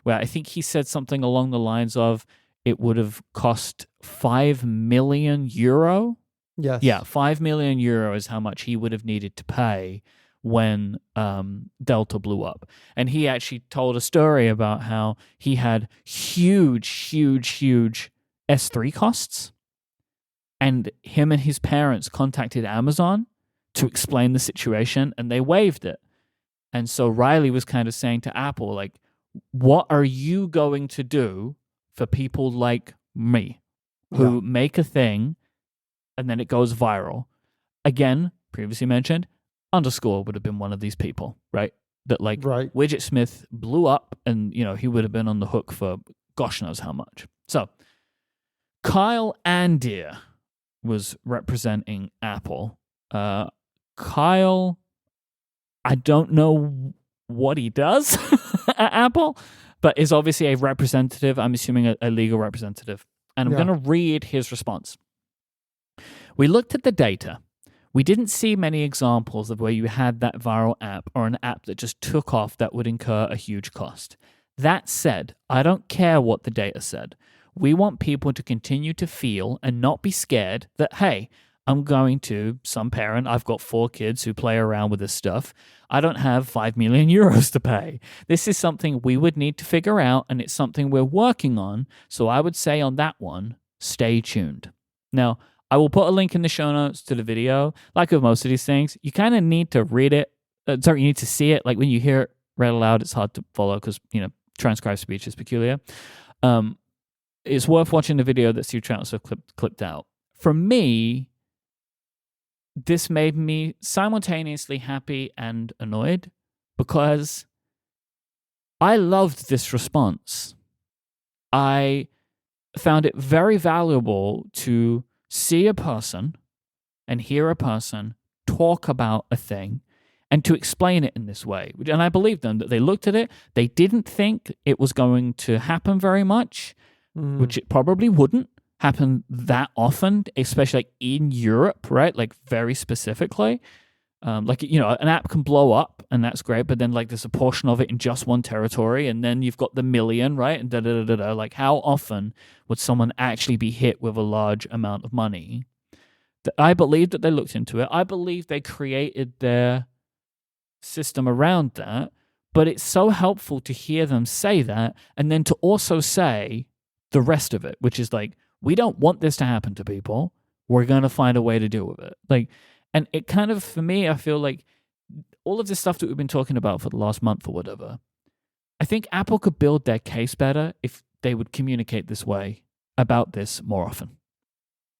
Where I think he said something along the lines of it would have cost 5 million euro. Yes. Yeah, 5 million euro is how much he would have needed to pay when Delta blew up. And he actually told a story about how he had huge S3 costs. And him and his parents contacted Amazon to explain the situation, and they waived it. And so Riley was kind of saying to Apple, like, what are you going to do for people like me who make a thing and then it goes viral? Again, previously mentioned, Underscore would have been one of these people, right? That like Widget Smith blew up and, you know, he would have been on the hook for gosh knows how much. So Kyle Andier was representing Apple. Kyle, I don't know what he does at Apple, but is obviously a representative. I'm assuming a legal representative. And I'm going to read his response. We looked at the data. We didn't see many examples of where you had that viral app or an app that just took off that would incur a huge cost. That said, I don't care what the data said. We want people to continue to feel and not be scared that, hey, I'm going to some parent, I've got 4 kids who play around with this stuff. I don't have 5 million euros to pay. This is something we would need to figure out, and it's something we're working on. So I would say on that one, stay tuned. Now, I will put a link in the show notes to the video. Like with most of these things, you kind of need to read it. You need to see it. Like when you hear it read aloud, it's hard to follow because, you know, transcribed speech is peculiar. It's worth watching the video that Steve Troutman clipped out. For me, this made me simultaneously happy and annoyed because I loved this response. I found it very valuable to see a person and hear a person talk about a thing and to explain it in this way. And I believe them that they looked at it, they didn't think it was going to happen very much, which it probably wouldn't happen that often, especially like in Europe, right? Like very specifically. Like, you know, an app can blow up and that's great, but then like there's a portion of it in just one territory and then you've got the million, right? And da-da-da-da-da. Like how often would someone actually be hit with a large amount of money? I believe that they looked into it. I believe they created their system around that, but it's so helpful to hear them say that and then to also say the rest of it, which is like, we don't want this to happen to people. We're going to find a way to deal with it. Like, and it kind of, for me, I feel like all of this stuff that we've been talking about for the last month or whatever, I think Apple could build their case better if they would communicate this way about this more often,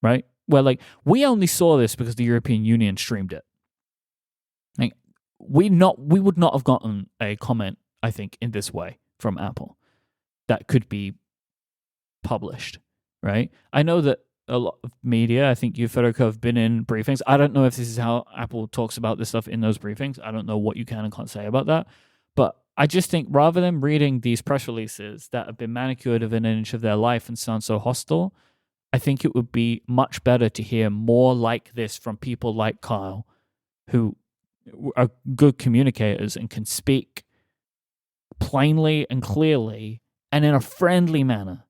right? Where like, we only saw this because the European Union streamed it. Like, we would not have gotten a comment, I think, in this way from Apple that could be published, right? I know that a lot of media, I think you, Federico, have been in briefings. I don't know if this is how Apple talks about this stuff in those briefings. I don't know what you can and can't say about that. But I just think rather than reading these press releases that have been manicured of an inch of their life and sound so hostile, I think it would be much better to hear more like this from people like Kyle, who are good communicators and can speak plainly and clearly and in a friendly manner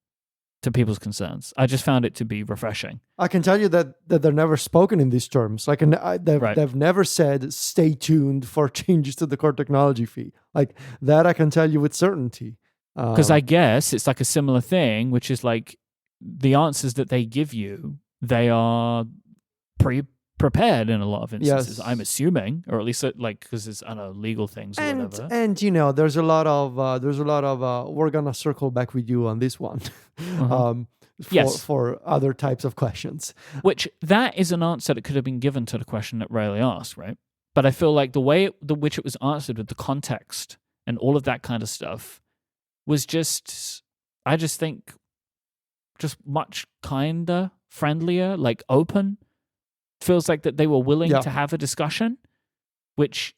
to people's concerns. I just found it to be refreshing. I can tell you that they're never spoken in these terms. Like, they've never said, stay tuned for changes to the core technology fee. Like, that I can tell you with certainty. Because I guess it's like a similar thing, which is like the answers that they give you, they are prepared in a lot of instances, yes. I'm assuming, or at least like because it's, I don't know, legal things or whatever. And you know, there's a lot of we're gonna circle back with you on this one, for other types of questions. Which that is an answer that could have been given to the question that Riley asked, right? But I feel like the way which it was answered with the context and all of that kind of stuff was just, I just think, just much kinder, friendlier, like open. Feels like that they were willing to have a discussion, which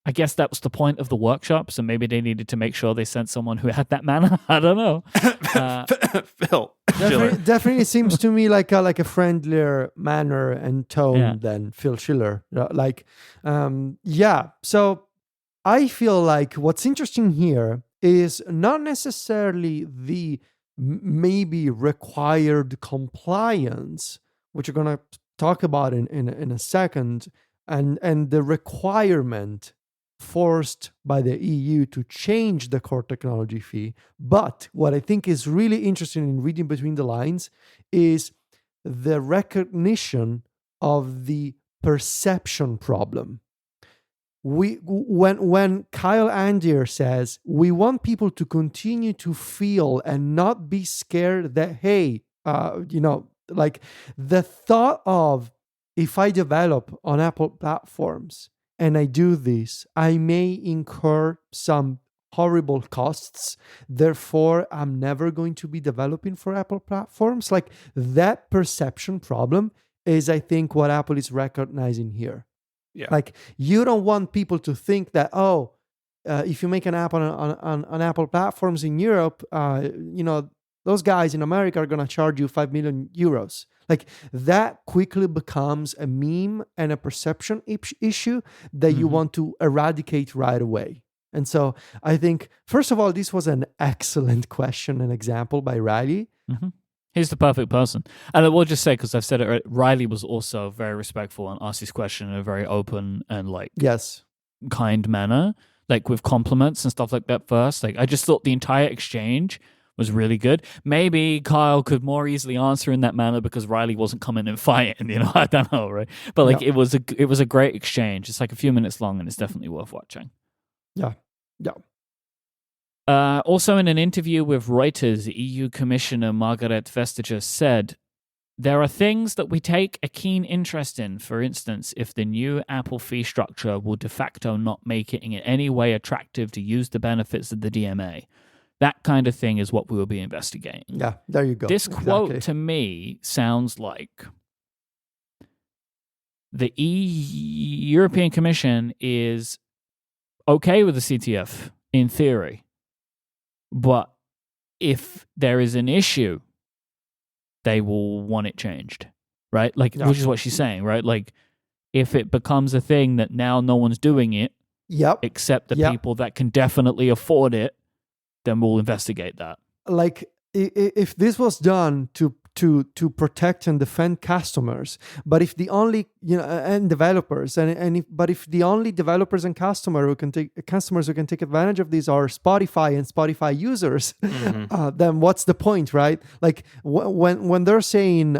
I guess that was the point of the workshop, so maybe they needed to make sure they sent someone who had that manner. I don't know. Phil Schiller. Definitely seems to me like a friendlier manner and tone than Phil Schiller. So I feel like what's interesting here is not necessarily the maybe required compliance, which we're gonna talk about in a second, and the requirement forced by the EU to change the core technology fee. But what I think is really interesting in reading between the lines is the recognition of the perception problem. When Kyle Andier says we want people to continue to feel and not be scared that, hey, like the thought of, if I develop on Apple platforms and I do this, I may incur some horrible costs. Therefore, I'm never going to be developing for Apple platforms. Like that perception problem is, I think, what Apple is recognizing here. Yeah. Like you don't want people to think that, if you make an app on Apple platforms in Europe, those guys in America are going to charge you 5 million euros. Like that quickly becomes a meme and a perception issue that you want to eradicate right away. And so I think, first of all, this was an excellent question and example by Riley. Mm-hmm. He's the perfect person. And I will just say, because I've said it, Riley was also very respectful and asked his question in a very open and kind manner, like with compliments and stuff like that first. Like I just thought the entire exchange was really good. Maybe Kyle could more easily answer in that manner because Riley wasn't coming and fighting, I don't know, right? But it was a great exchange. It's like a few minutes long and it's definitely worth watching. Yeah. Also, in an interview with Reuters, EU Commissioner Margaret Vestager said, there are things that we take a keen interest in. For instance, if the new Apple fee structure will de facto not make it in any way attractive to use the benefits of the DMA. That kind of thing is what we will be investigating. Yeah, there you go. This quote to me sounds like the European Commission is okay with the CTF in theory. But if there is an issue, they will want it changed, right? Which is what she's saying, right? Like, if it becomes a thing that now no one's doing it, except the people that can definitely afford it, then we'll investigate that. Like, if this was done to protect and defend customers, but if the only and developers if the only developers and customers who can take advantage of these are Spotify and Spotify users, then what's the point, right? Like when they're saying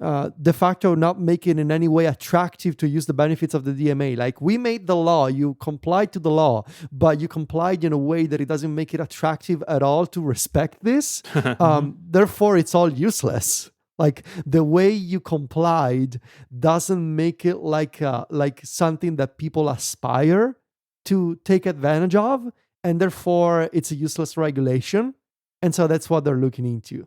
de facto not make it in any way attractive to use the benefits of the DMA. Like we made the law, you complied to the law, but you complied in a way that it doesn't make it attractive at all to respect this. Therefore, it's all useless. Like the way you complied doesn't make it like something that people aspire to take advantage of, and therefore it's a useless regulation. And so that's what they're looking into.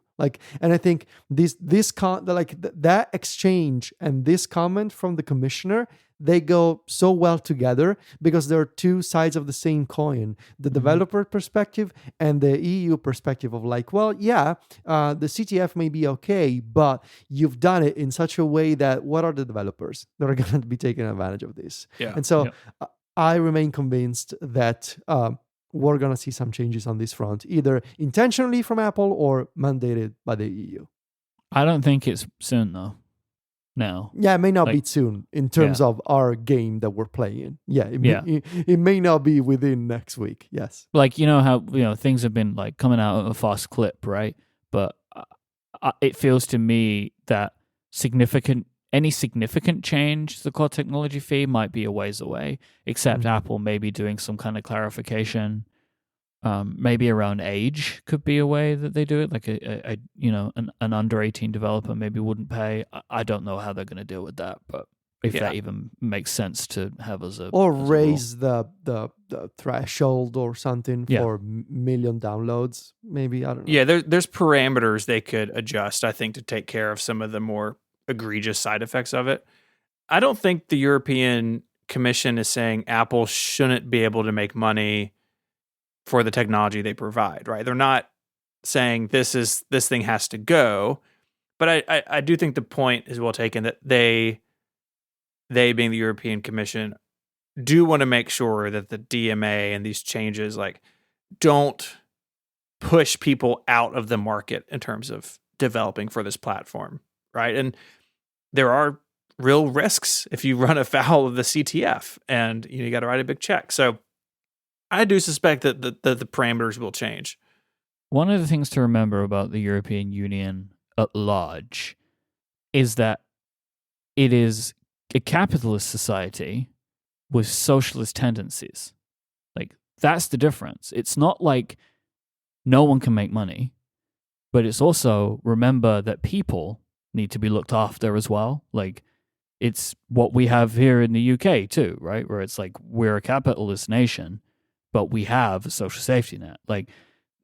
And I think that exchange and this comment from the commissioner, they go so well together because they're two sides of the same coin: the developer perspective and the EU perspective of the CTF may be okay, but you've done it in such a way that what are the developers that are going to be taking advantage of this? Yeah. And so I remain convinced that we're going to see some changes on this front, either intentionally from Apple or mandated by the EU. I don't think it's soon, though. No. Yeah, it may not be soon in terms of our game that we're playing. It may not be within next week. Yes. How things have been coming out at a fast clip, right? But it feels to me that any significant change to the core technology fee might be a ways away, except Apple maybe doing some kind of clarification. Maybe around age could be a way that they do it. Like an under 18 developer maybe wouldn't pay. I don't know how they're going to deal with that, but if that even makes sense to have as a raise the threshold or something for million downloads. Maybe, I don't know. Yeah, there's parameters they could adjust, I think, to take care of some of the more egregious side effects of it. I don't think the European Commission is saying Apple shouldn't be able to make money for the technology they provide, right? They're not saying this thing has to go, but I do think the point is well taken that they being the European Commission do want to make sure that the DMA and these changes like don't push people out of the market in terms of developing for this platform, right? And there are real risks if you run afoul of the CTF, and you got to write a big check. So I do suspect that the parameters will change. One of the things to remember about the European Union at large is that it is a capitalist society with socialist tendencies. Like, that's the difference. It's not like no one can make money, but it's also remember that people need to be looked after as well. Like, it's what we have here in the UK too, right? Where it's like we're a capitalist nation, but we have a social safety net. Like,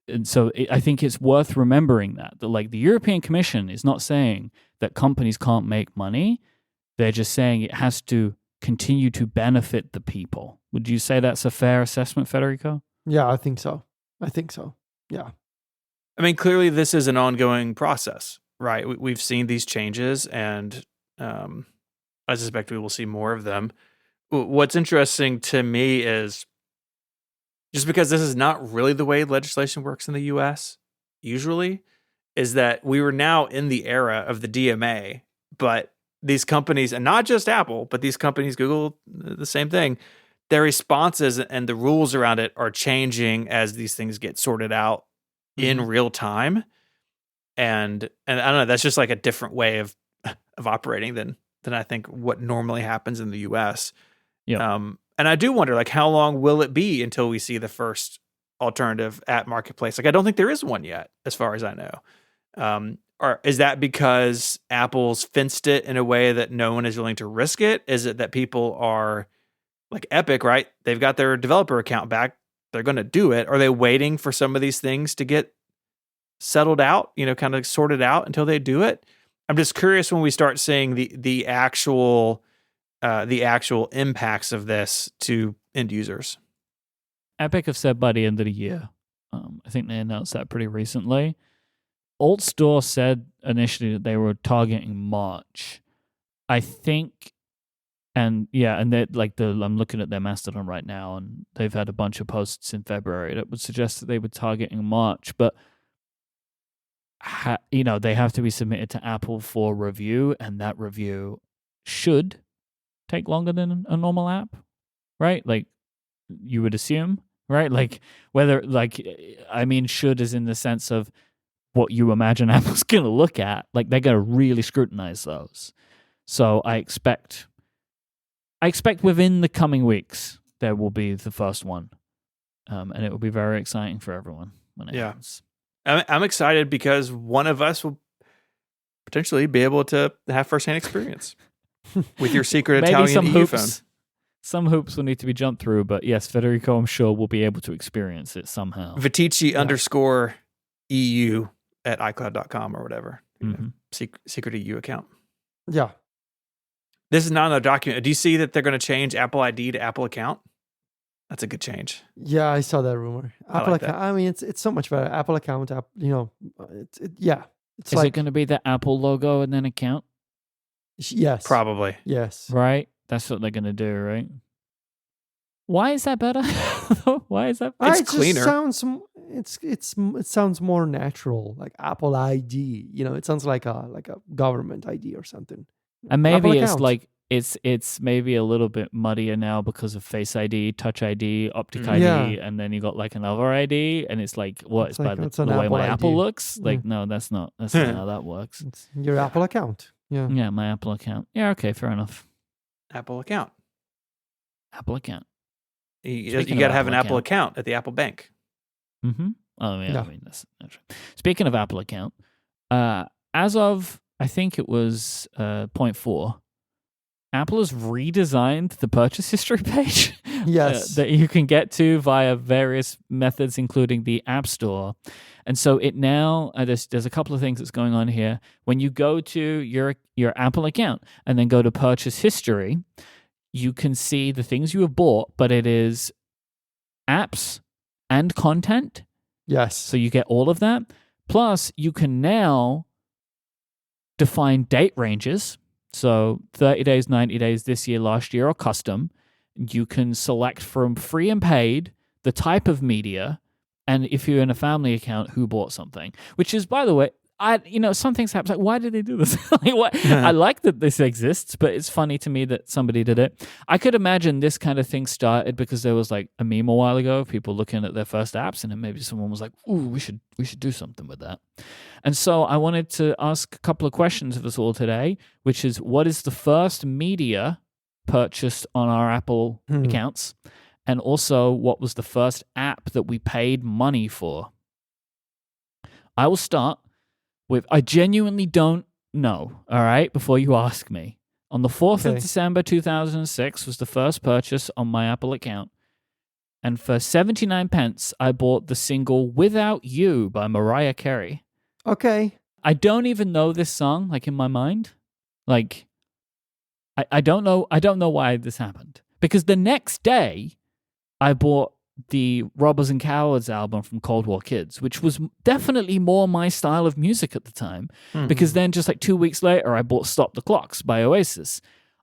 and so I think it's worth remembering that like the European Commission is not saying that companies can't make money. They're just saying it has to continue to benefit the people. Would you say that's a fair assessment, Federico? Yeah, I think so. Yeah. I mean, clearly this is an ongoing process, right? We've seen these changes, and I suspect we will see more of them. What's interesting to me is just because this is not really the way legislation works in the US, usually, is that we were now in the era of the DMA, but these companies, and not just Apple, but these companies, Google, the same thing, their responses and the rules around it are changing as these things get sorted out in real time. And I don't know, that's just like a different way of operating than I think what normally happens in the US. Yeah. And I do wonder, like, how long will it be until we see the first alternative app marketplace? Like, I don't think there is one yet, as far as I know. Or is that because Apple's fenced it in a way that no one is willing to risk it? Is it that people are like Epic, right? They've got their developer account back. They're going to do it. Are they waiting for some of these things to get settled out, kind of sorted out until they do it? I'm just curious when we start seeing the actual impacts of this to end users. Epic have said by the end of the year. I think they announced that pretty recently. Alt Store said initially that they were targeting March. I think, and they're like I'm looking at their Mastodon right now, and they've had a bunch of posts in February that would suggest that they were targeting March, but they have to be submitted to Apple for review, and that review should take longer than a normal app, right? Like you would assume, right? Like should is in the sense of what you imagine Apple's going to look at. Like they're going to really scrutinize those. So I expect within the coming weeks there will be the first one, and it will be very exciting for everyone when it happens. I'm excited because one of us will potentially be able to have firsthand experience with your secret Italian EU phone. Some hoops will need to be jumped through, but yes, Federico, I'm sure, will be able to experience it somehow. Vitici _EU at iCloud.com or whatever. Secret EU account. Yeah. This is not another document. Do you see that they're going to change Apple ID to Apple account? That's a good change. Yeah, I saw that rumor. Apple account. I mean, it's so much better. Apple account. It's is it going to be the Apple logo and then account? Yes. Probably. Yes. Right? That's what they're going to do, right? Why is that better? Why is that better? It's cleaner. It sounds more natural, like Apple ID. It sounds like a government ID or something. And maybe it's like it's maybe a little bit muddier now because of Face ID, Touch ID, Optic ID, and then you got like another ID, and it's like it's by the way my Apple looks. Like no, that's not how that works. It's your Apple account. Yeah. Yeah, my Apple account. Yeah, okay, fair enough. Apple account. Apple account. You got to have an Apple account at the Apple Bank. Mm-hmm. Oh, yeah. I mean, that's right. Speaking of Apple account, as of, I think it was 0.4, Apple has redesigned the purchase history page. Yes. That you can get to via various methods, including the App Store. And so it now, there's a couple of things that's going on here. When you go to your Apple account and then go to purchase history, you can see the things you have bought, but it is apps and content. Yes. So you get all of that. Plus, you can now define date ranges. So 30 days, 90 days, this year, last year, or custom. You can select from free and paid the type of media, and if you're in a family account, who bought something. Which is, by the way, some things happen. Like, why did they do this? Like, what? I like that this exists, but it's funny to me that somebody did it. I could imagine this kind of thing started because there was like a meme a while ago of people looking at their first apps, and then maybe someone was like, "Ooh, we should do something with that." And so I wanted to ask a couple of questions of us all today, which is, what is the first media purchased on our Apple accounts? And also, what was the first app that we paid money for? I will start with, I genuinely don't know, all right, before you ask me. On the 4th of December 2006 was the first purchase on my Apple account. And for 79 pence, I bought the single Without You by Mariah Carey. Okay. I don't even know this song, like, in my mind. Like, I don't know why this happened. Because the next day, I bought the Robbers and Cowards album from Cold War Kids, which was definitely more my style of music at the time. Because then just like 2 weeks later, I bought Stop the Clocks by Oasis.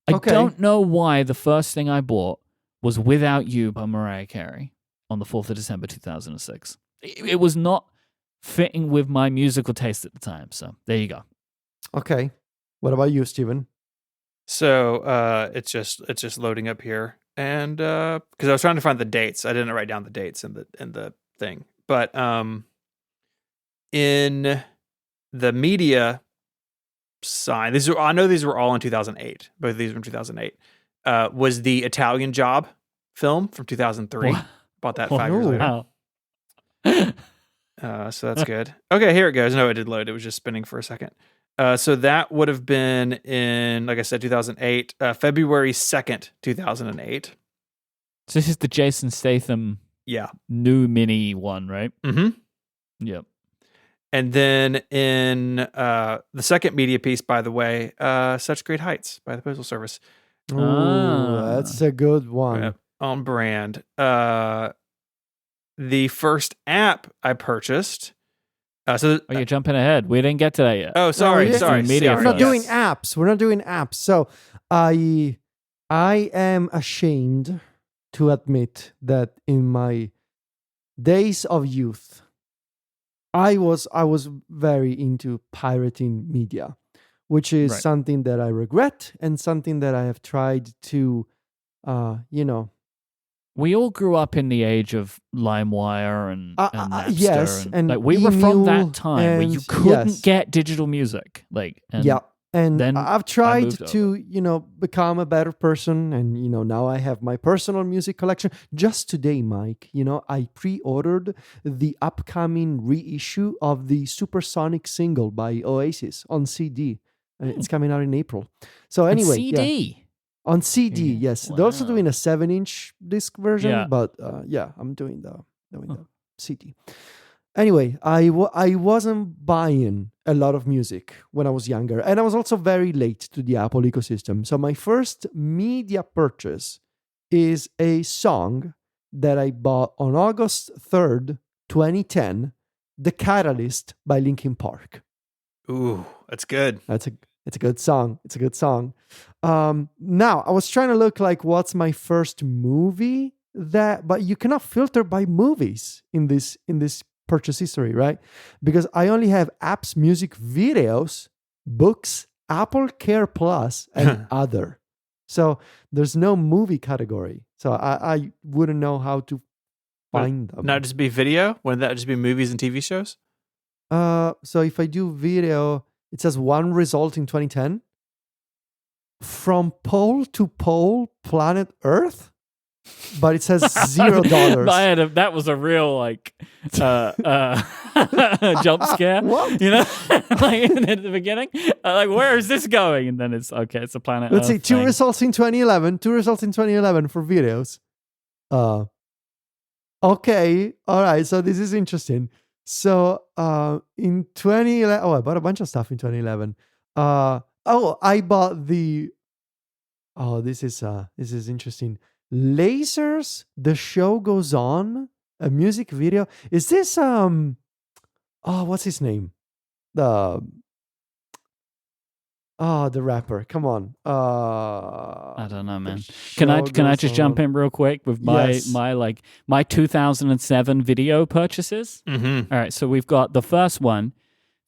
I don't know why the first thing I bought was Without You by Mariah Carey on the 4th of December 2006. It was not fitting with my musical taste at the time. So there you go. Okay. What about you, Steven? So it's just loading up here. And because I was trying to find the dates, I didn't write down the dates in the thing. But in the media side, I know these were all in 2008. Both of these were in 2008. Was the Italian Job film from 2003? What? Bought that 5 years later. Wow. So that's good. Okay, here it goes. No, it did load. It was just spinning for a second. So that would have been in, like I said, 2008, February 2nd, 2008. So this is the Jason Statham new mini one, right? Mm-hmm. Yep. And then in the second media piece, by the way, Such Great Heights by the Postal Service. Ooh, that's a good one. On brand. The first app I purchased... you're jumping ahead. We didn't get to that yet. Oh, sorry. We're not doing apps. We're not doing apps. So I am ashamed to admit that in my days of youth, I was very into pirating media, which is something that I regret and something that I have tried to, We all grew up in the age of LimeWire and Napster. Yes, and like we were from that time where you couldn't get digital music. And I've tried to, become a better person, and now I have my personal music collection. Just today, Myke, I pre-ordered the upcoming reissue of the Supersonic single by Oasis on CD. It's coming out in April. So anyway, on CD. On CD, yes. Wow. They're also doing a 7-inch disc version, but I'm doing the CD. Anyway, I wasn't buying a lot of music when I was younger, and I was also very late to the Apple ecosystem. So my first media purchase is a song that I bought on August 3rd, 2010, The Catalyst by Linkin Park. Ooh, that's good. It's a good song. It's a good song. Now, I was trying to look like what's my first movie but you cannot filter by movies in this purchase history, right? Because I only have apps, music, videos, books, Apple Care Plus, and other. So there's no movie category. So I wouldn't know how to find them. Not just be video? Wouldn't that just be movies and TV shows? So if I do video, it says one result in 2010. From pole to pole, planet Earth? But it says $0. That was a real jump scare. What? At the beginning, where is this going? And then it's okay. It's a planet. Let's Earth see. Two thing. results in 2011 for videos. Okay. All right. So this is interesting. So in 2011, I bought a bunch of stuff in 2011. I bought the Oh, this is interesting. Lasers, the show goes on. A music video. Is this what's his name? The the rapper. Come on. I don't know, The man. Can I show just goes jump on. in real quick with my Yes. my 2007 video purchases? Mm-hmm. All right, so we've got the first one,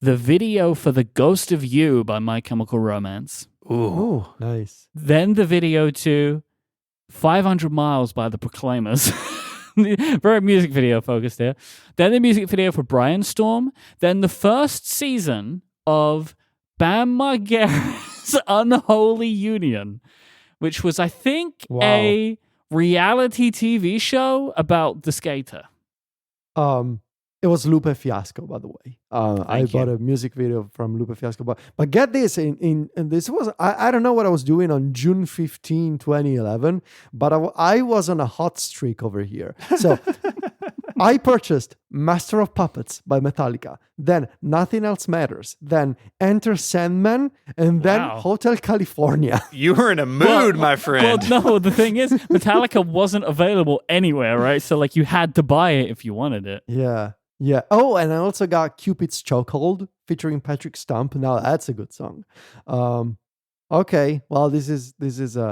the video for The Ghost of You by My Chemical Romance. Ooh. Oh, nice. Then the video to 500 Miles by The Proclaimers. Very music video focused here. Then the music video for Brian Storm. Then the first season of Bam Margera's Unholy Union, which was, I think, Wow. a reality TV show about the skater. It was Lupe Fiasco, by the way. I Thank you. bought a music video from Lupe Fiasco. But get this, and this was, I don't know what I was doing on June 15, 2011, but I was on a hot streak over here. So I purchased Master of Puppets by Metallica, then Nothing Else Matters, then Enter Sandman, and then Wow. Hotel California. You were in a mood, my Well, friend. no, the thing is, Metallica wasn't available anywhere, right? So, like, you had to buy it if you wanted it. Yeah. Yeah. Oh, and I also got Cupid's Chokehold featuring Patrick Stump. Now that's a good song. Okay. Well, this is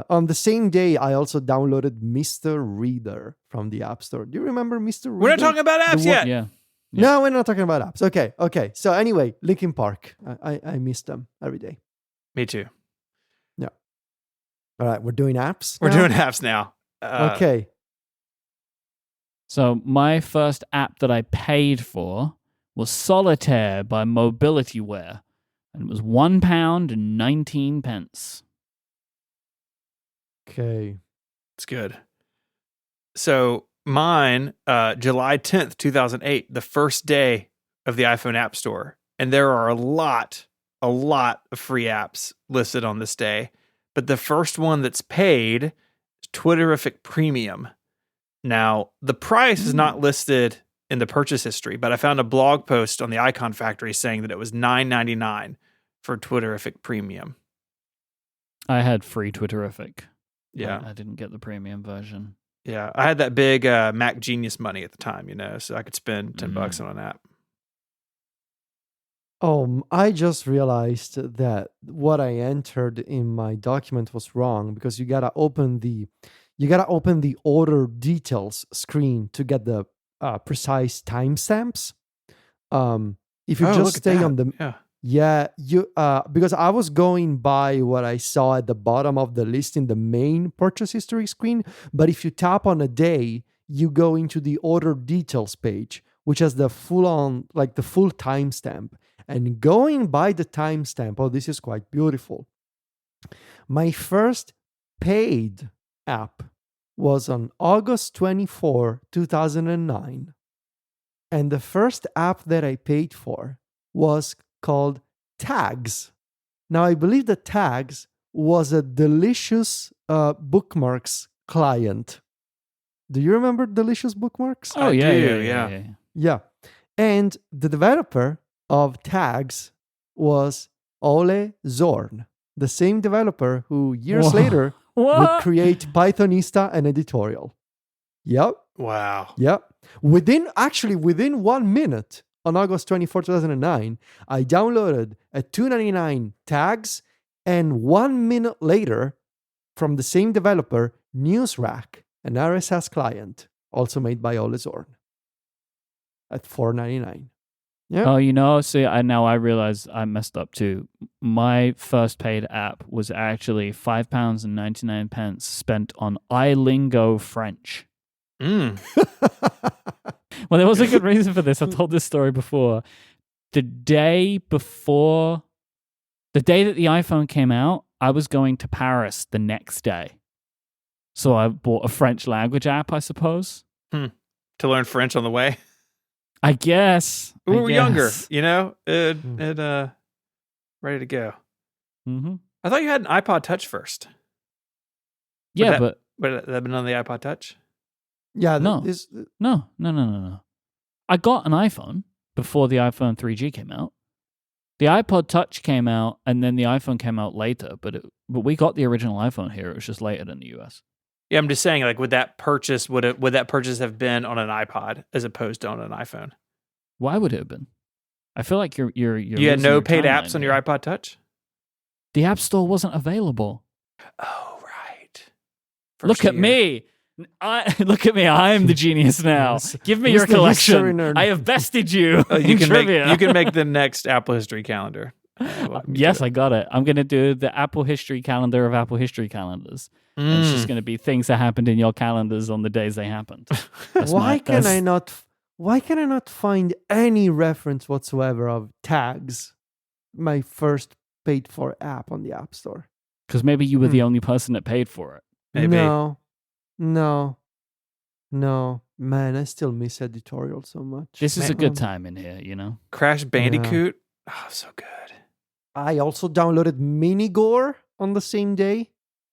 on the same day I also downloaded Mr. Reader from the App Store. Do you remember Mr. Reader? We're not talking about apps one- yet. Yeah. No, we're not talking about apps. Okay. So anyway, Linkin Park. I miss them every day. Me too. All right, we're doing apps. We're now? doing apps now. Okay. So, my first app that I paid for was Solitaire by Mobilityware, and it was £1.19. Okay. It's good. So mine, July 10th, 2008, the first day of the iPhone App Store. And there are a lot of free apps listed on this day. But the first one that's paid is Twitterific Premium. Now, the price is not listed in the purchase history, but I found a blog post on the Icon Factory saying that it was $9.99 for Twitterific Premium. I had free Twitterific. Yeah. I didn't get the premium version. Yeah. I had that big Mac Genius money at the time, so I could spend $10 on an app. I just realized that what I entered in my document was wrong because you gotta open the order details screen to get the precise timestamps. If you Oh, just look at stay that. on the Yeah. you because I was going by what I saw at the bottom of the list in the main purchase history screen, but if you tap on a day, you go into the order details page, which has the full timestamp. And going by the timestamp, this is quite beautiful. My first paid app was on August 24, 2009. And the first app that I paid for was called Tags. Now, I believe that Tags was a Delicious Bookmarks client. Do you remember Delicious Bookmarks? Oh, I yeah, do, yeah. Yeah. And the developer of Tags was Ole Zorn, the same developer who years Whoa. later would What? create Pythonista and Editorial. Yep. Wow. Yep. Within 1 minute on August 24, 2009, I downloaded a $2.99 Tags, and 1 minute later, from the same developer, NewsRack, an RSS client, also made by Ole Zorn, at $4.99. Yeah. Oh, see, now I realize I messed up too. My first paid app was actually £5.99 spent on iLingo French. Mm. Well, there was a good reason for this. I've told this story before. The day that the iPhone came out, I was going to Paris the next day. So I bought a French language app, I suppose. To learn French on the way. I guess. We were younger, Mm. ready to go. Mm-hmm. I thought you had an iPod Touch first. Yeah, that- but Would that have been on the iPod Touch? Yeah. No. This, no. I got an iPhone before the iPhone 3G came out. The iPod Touch came out, and then the iPhone came out later, but it But we got the original iPhone here. It was just later than the US. Yeah, I'm just saying, like, would that purchase have been on an iPod as opposed to on an iPhone? Why would it have been? I feel like you're You had losing no your paid timeline apps on your here. iPod Touch? The App Store wasn't available. Oh, right. Look at me. Look at me. I am the genius now. Yes. Give me Who's your the history collection. nerd? I have bested you. You in can trivia. make the next Apple History calendar. Yes, I got it. I'm going to do the Apple History calendar of Apple History calendars. And it's just going to be things that happened in your calendars on the days they happened. Why can I not find any reference whatsoever of tags? My first paid for app on the App Store. Because maybe you were the only person that paid for it. Maybe. No. Man, I still miss editorial so much. This is a good time in here, you know? Crash Bandicoot. Oh, so good. I also downloaded Minigore on the same day,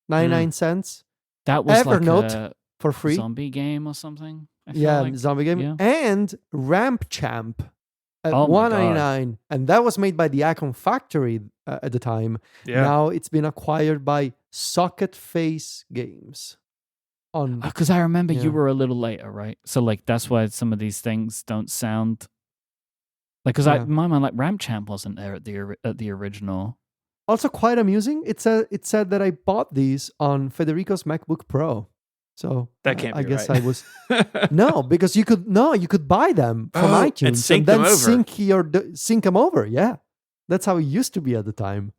99 cents That was Evernote like a for free. zombie game or something. I feel Yeah, like. zombie game. Yeah. And Ramp Champ at Oh my $1.99. And that was made by the Icon Factory at the time. Yeah. Now it's been acquired by Socket Face Games. Because I remember Yeah. you were a little later, right? So like that's why some of these things don't sound like because Yeah. in my mind like Ramp Champ wasn't there at the original. Also quite amusing. It said that I bought these on Federico's MacBook Pro. So That can't be I guess right. I was no, because you could buy them from Oh, and iTunes sync then them over. sync them over. Yeah, that's how it used to be at the time.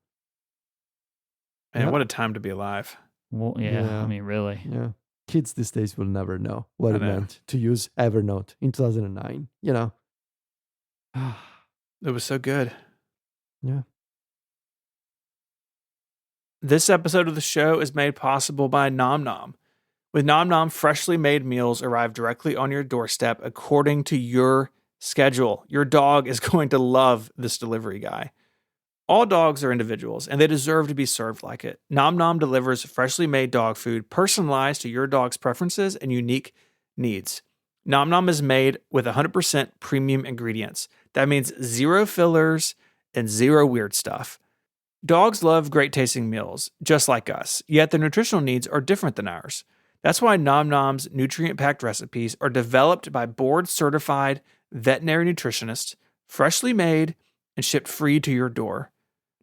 Man, Yeah. what a time to be alive. Well, yeah, Yeah. I mean, really. Yeah, kids these days will never know what I it know. meant to use Evernote in 2009. You know. It was so good. Yeah. This episode of the show is made possible by Nom Nom. With Nom Nom, freshly made meals arrive directly on your doorstep according to your schedule. Your dog is going to love this delivery guy. All dogs are individuals, and they deserve to be served like it. Nom Nom delivers freshly made dog food personalized to your dog's preferences and unique needs. Nom Nom is made with 100% premium ingredients. That means zero fillers and zero weird stuff. Dogs love great tasting meals, just like us, yet their nutritional needs are different than ours. That's why Nom Nom's nutrient-packed recipes are developed by board-certified veterinary nutritionists, freshly made, and shipped free to your door.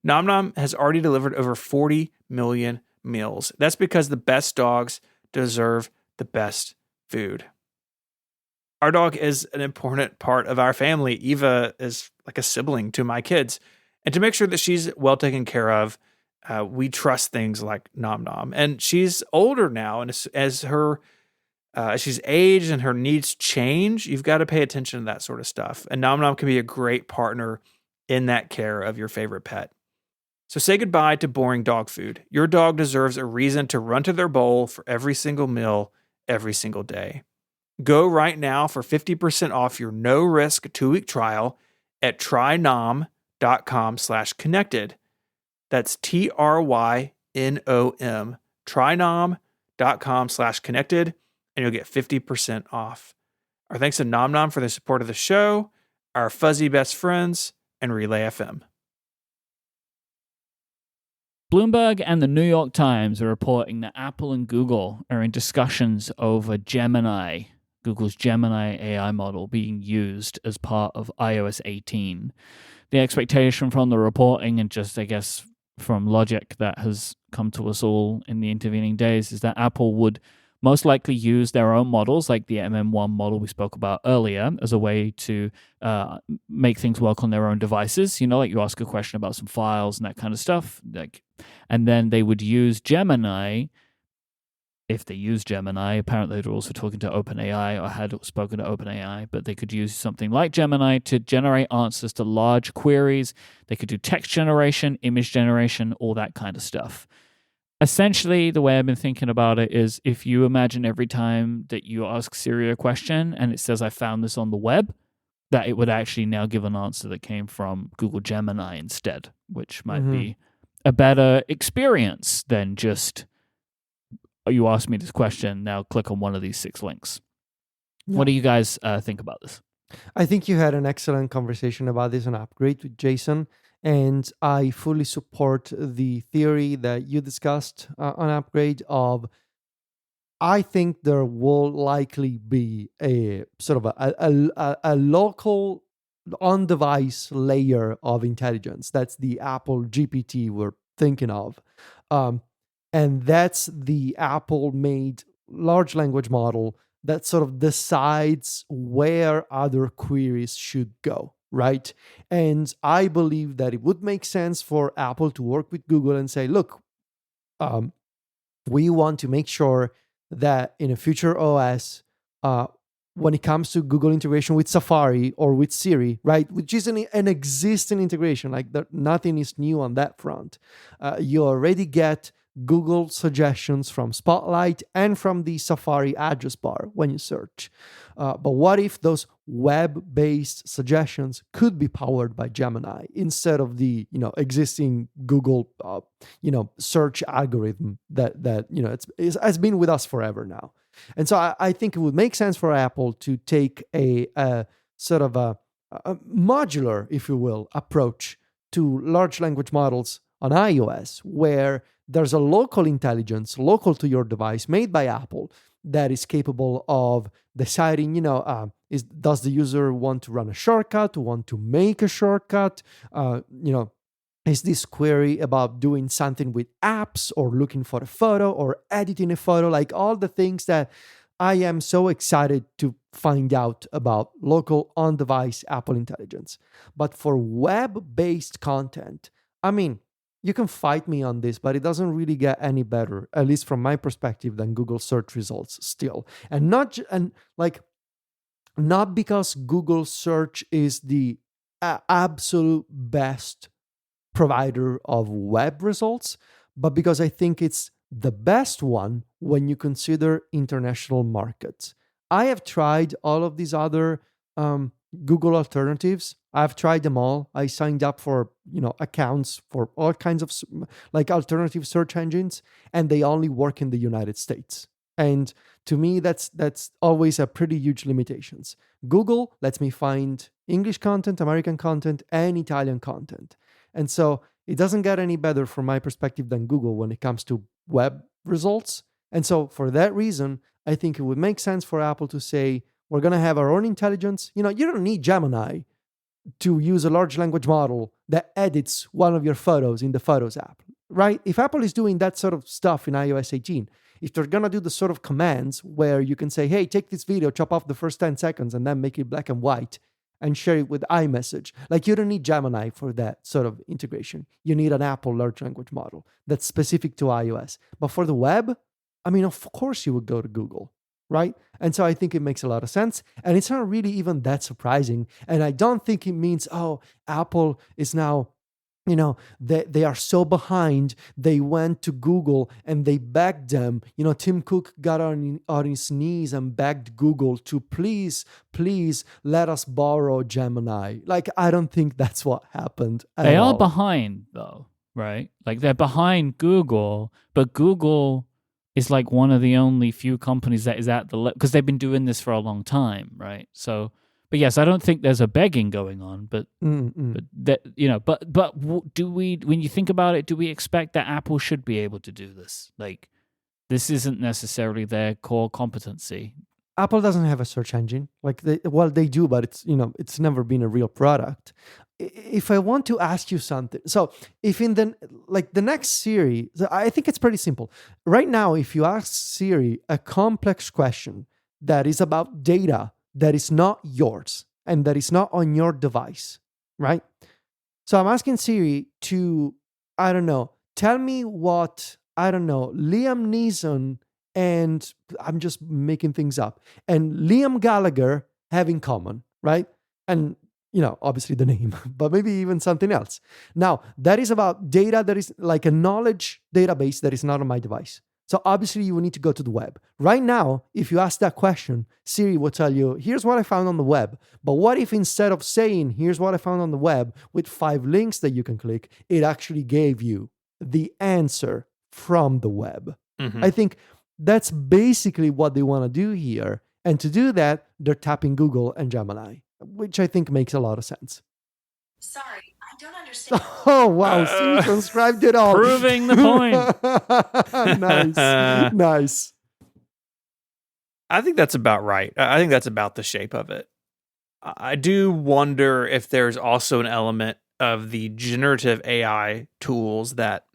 Nom Nom has already delivered over 40 million meals. That's because the best dogs deserve the best food. Our dog is an important part of our family. Eva is like a sibling to my kids. And to make sure that she's well taken care of, we trust things like Nom Nom. And she's older now, and as she's aged and her needs change, you've got to pay attention to that sort of stuff. And Nom Nom can be a great partner in that care of your favorite pet. So say goodbye to boring dog food. Your dog deserves a reason to run to their bowl for every single meal, every single day. Go right now for 50% off your no-risk 2-week trial at trynom.com/connected. That's TRYNOM, trynom.com/connected, and you'll get 50% off. Our thanks to Nom Nom for the support of the show, our fuzzy best friends, and Relay FM. Bloomberg and the New York Times are reporting that Apple and Google are in discussions over Gemini, Google's Gemini AI model being used as part of iOS 18. The expectation from the reporting and just, I guess, from logic that has come to us all in the intervening days is that Apple would most likely use their own models, like the MM1 model we spoke about earlier, as a way to make things work on their own devices. You know, like you ask a question about some files and that kind of stuff. And then they would use Gemini. If they use Gemini, apparently they're also talking to OpenAI or had spoken to OpenAI, but they could use something like Gemini to generate answers to large queries. They could do text generation, image generation, all that kind of stuff. Essentially, the way I've been thinking about it is if you imagine every time that you ask Siri a question and it says, I found this on the web, that it would actually now give an answer that came from Google Gemini instead, which might be a better experience than just, you asked me this question, now click on one of these 6 links. Yeah. What do you guys think about this? I think you had an excellent conversation about this on Upgrade with Jason. And I fully support the theory that you discussed on Upgrade of I think there will likely be a sort of a local on device layer of intelligence. That's the Apple GPT we're thinking of. Um, and that's the Apple made large language model that sort of decides where other queries should go. Right. And I believe that it would make sense for Apple to work with Google and say, look, um, we want to make sure that in a future OS, when it comes to Google integration with Safari or with Siri, right, which is an existing integration, like nothing is new on that front. You already get Google suggestions from Spotlight and from the Safari address bar when you search. But what if those web-based suggestions could be powered by Gemini instead of the existing Google search algorithm that has been with us forever now? And so I think it would make sense for Apple to take a sort of a modular, if you will, approach to large language models on iOS, where there's a local intelligence, local to your device, made by Apple, that is capable of deciding, does the user want to run a shortcut, want to make a shortcut, is this query about doing something with apps or looking for a photo or editing a photo, like all the things that I am so excited to find out about local on-device Apple intelligence. But for web-based content, I mean, you can fight me on this, but it doesn't really get any better, at least from my perspective, than Google search results still. And not because Google search is the absolute best provider of web results, but because I think it's the best one when you consider international markets. I have tried all of these other Google alternatives. I've tried them all. I signed up for accounts for all kinds of like alternative search engines, and they only work in the United States. And to me, that's always a pretty huge limitations. Google lets me find English content, American content, and Italian content. And so it doesn't get any better from my perspective than Google when it comes to web results. And so for that reason, I think it would make sense for Apple to say, we're going to have our own intelligence. You don't need Gemini to use a large language model that edits one of your photos in the Photos app, right? If Apple is doing that sort of stuff in iOS 18, if they're going to do the sort of commands where you can say, hey, take this video, chop off the first 10 seconds, and then make it black and white and share it with iMessage. Like, you don't need Gemini for that sort of integration. You need an Apple large language model that's specific to iOS. But for the web, I mean, of course you would go to Google, right? And so I think it makes a lot of sense. And it's not really even that surprising. And I don't think it means, oh, Apple is now, they are so behind. They went to Google and they begged them. Tim Cook got on his knees and begged Google to please let us borrow Gemini. Like, I don't think that's what happened. They are behind, though, right? Like, they're behind Google, but Google is like one of the only few companies that is at the because they've been doing this for a long time, right? So, but yes, I don't think there's a begging going on, but that do we, when you think about it, do we expect that Apple should be able to do this? Like, this isn't necessarily their core competency. Apple doesn't have a search engine. Like, they do, but it's never been a real product. If I want to ask you something, so if in the next Siri, I think it's pretty simple. Right now, if you ask Siri a complex question that is about data that is not yours and that is not on your device, right? So I'm asking Siri to, I don't know, tell me what, I don't know, Liam Neeson and I'm just making things up, and Liam Gallagher have in common, right? And obviously the name, but maybe even something else. Now, that is about data that is like a knowledge database that is not on my device. So obviously you will need to go to the web. Right now, if you ask that question, Siri will tell you, here's what I found on the web. But what if instead of saying, here's what I found on the web with 5 links that you can click, it actually gave you the answer from the web? Mm-hmm. I think that's basically what they want to do here. And to do that, they're tapping Google and Gemini, which I think makes a lot of sense. Sorry, Oh wow, see, you transcribed it all. Proving the point. Nice. I think that's about right. I think that's about the shape of it. I do wonder if there's also an element of the generative AI tools that,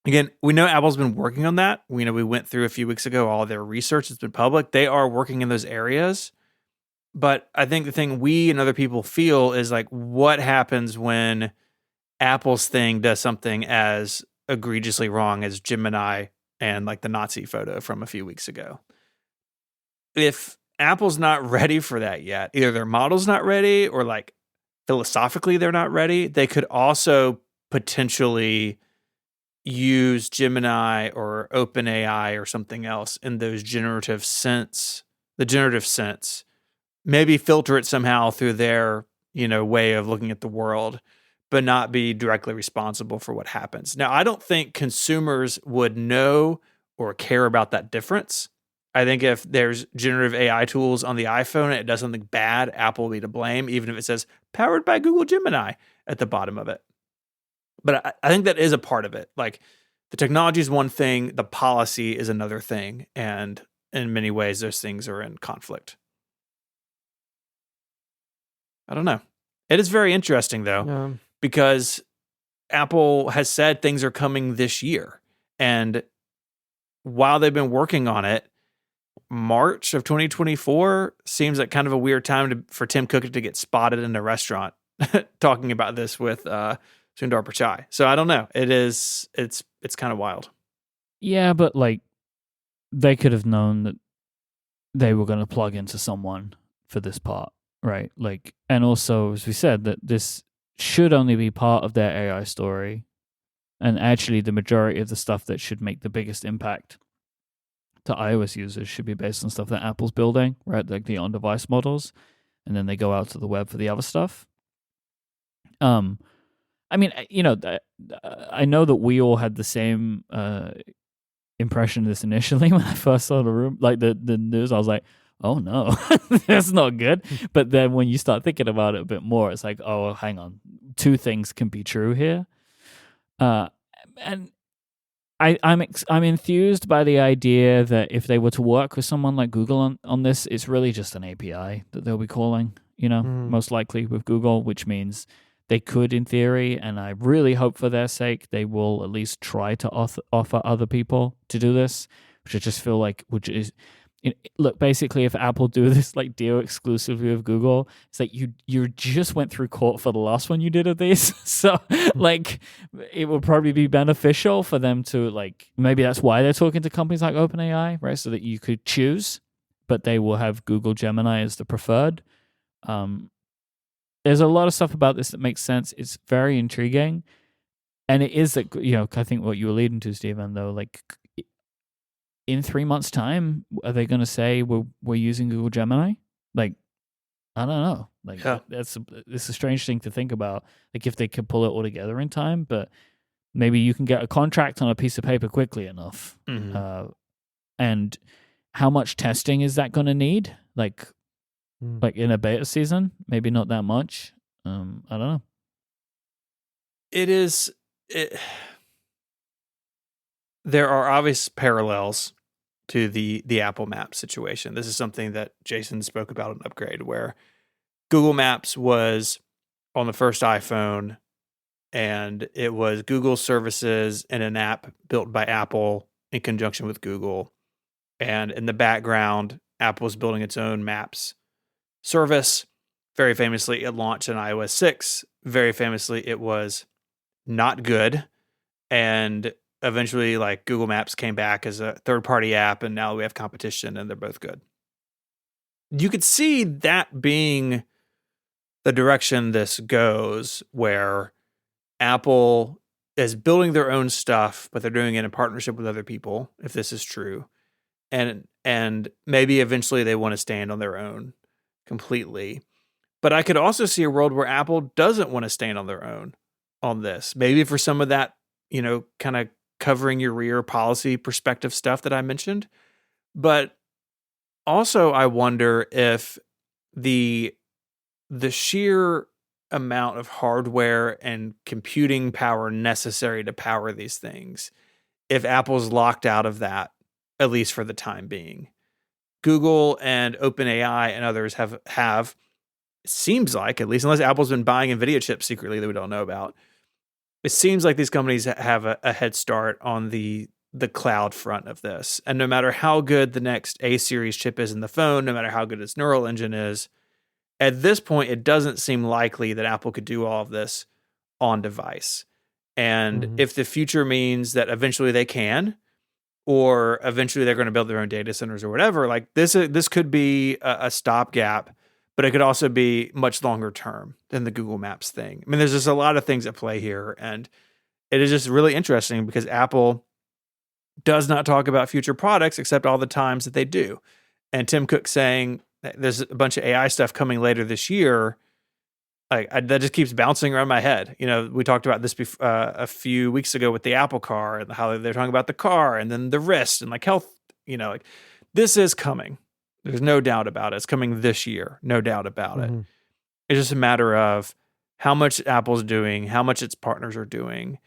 again, we know Apple's been working on that. We know we went through a few weeks ago all their research that's been public. They are working in those areas. But I think the thing we and other people feel is like, what happens when Apple's thing does something as egregiously wrong as Gemini and like the Nazi photo from a few weeks ago? If Apple's not ready for that yet, either their model's not ready or like philosophically they're not ready, they could also potentially use Gemini or OpenAI or something else in those generative sense, maybe filter it somehow through their, way of looking at the world, but not be directly responsible for what happens. Now, I don't think consumers would know or care about that difference. I think if there's generative AI tools on the iPhone and it does something bad, Apple will be to blame, even if it says powered by Google Gemini at the bottom of it. But I think that is a part of it. Like, the technology is one thing, the policy is another thing. And in many ways, those things are in conflict. I don't know. It is very interesting, though, because Apple has said things are coming this year. And while they've been working on it, March of 2024 seems like kind of a weird time for Tim Cook to get spotted in a restaurant talking about this with Sundar Pichai. So I don't know. It's kind of wild. Yeah, but like they could have known that they were going to plug into someone for this part, right? Like, and also, as we said, that this should only be part of their AI story. And actually, the majority of the stuff that should make the biggest impact to iOS users should be based on stuff that Apple's building, right? Like the on-device models, and then they go out to the web for the other stuff. I mean, I know that we all had the same impression of this initially when I first saw the room, like the news. I was like, oh no, that's not good. But then when you start thinking about it a bit more, it's like, oh, hang on, two things can be true here. And I'm enthused by the idea that if they were to work with someone like Google on this, it's really just an API that they'll be calling, most likely with Google, which means they could, in theory, and I really hope for their sake, they will at least try to offer other people to do this, which I just feel like, look, basically, if Apple do this like deal exclusively with Google, it's like you just went through court for the last one you did of these. So like it would probably be beneficial for them to, like, maybe that's why they're talking to companies like OpenAI, right? So that you could choose, but they will have Google Gemini as the preferred. There's a lot of stuff about this that makes sense. It's very intriguing. And it is that, I think what you were leading to, Stephen, though, like, in 3 months' time, are they going to say we're using Google Gemini? Like, I don't know. Like, it's a strange thing to think about. Like, if they could pull it all together in time, but maybe you can get a contract on a piece of paper quickly enough. Mm-hmm. And how much testing is that going to need? Like in a beta season, maybe not that much. I don't know. There are obvious parallels to the Apple Maps situation. This is something that Jason spoke about in Upgrade, where Google Maps was on the first iPhone, and it was Google services and an app built by Apple in conjunction with Google. And in the background, Apple was building its own Maps service. Very famously, it launched in iOS 6. Very famously, it was not good. And eventually, like, Google Maps came back as a third-party app, and now we have competition, and they're both good. You could see that being the direction this goes, where Apple is building their own stuff, but they're doing it in partnership with other people, if this is true. And maybe eventually they want to stand on their own completely. But I could also see a world where Apple doesn't want to stand on their own on this. Maybe for some of that, kind of covering your rear policy perspective stuff that I mentioned. But also I wonder if the sheer amount of hardware and computing power necessary to power these things if Apple's locked out of that, at least for the time being. Google and OpenAI and others have seems like, at least unless Apple's been buying NVIDIA chips secretly that we don't know about, it seems like these companies have a head start on the cloud front of this. And no matter how good the next A series chip is in the phone, no matter how good its neural engine is, at this point, it doesn't seem likely that Apple could do all of this on device. And if the future means that eventually they can, or eventually they're going to build their own data centers or whatever, like this could be a stopgap, but it could also be much longer term than the Google Maps thing. I mean, there's just a lot of things at play here, and it is just really interesting because Apple does not talk about future products except all the times that they do. And Tim Cook saying there's a bunch of AI stuff coming later this year, that just keeps bouncing around my head. You know, we talked about this a few weeks ago with the Apple Car and how they're talking about the car and then the wrist and like health. You know, like this is coming. There's no doubt about it. It's coming this year. No doubt about it. It's just a matter of how much Apple's doing, how much its partners are doing,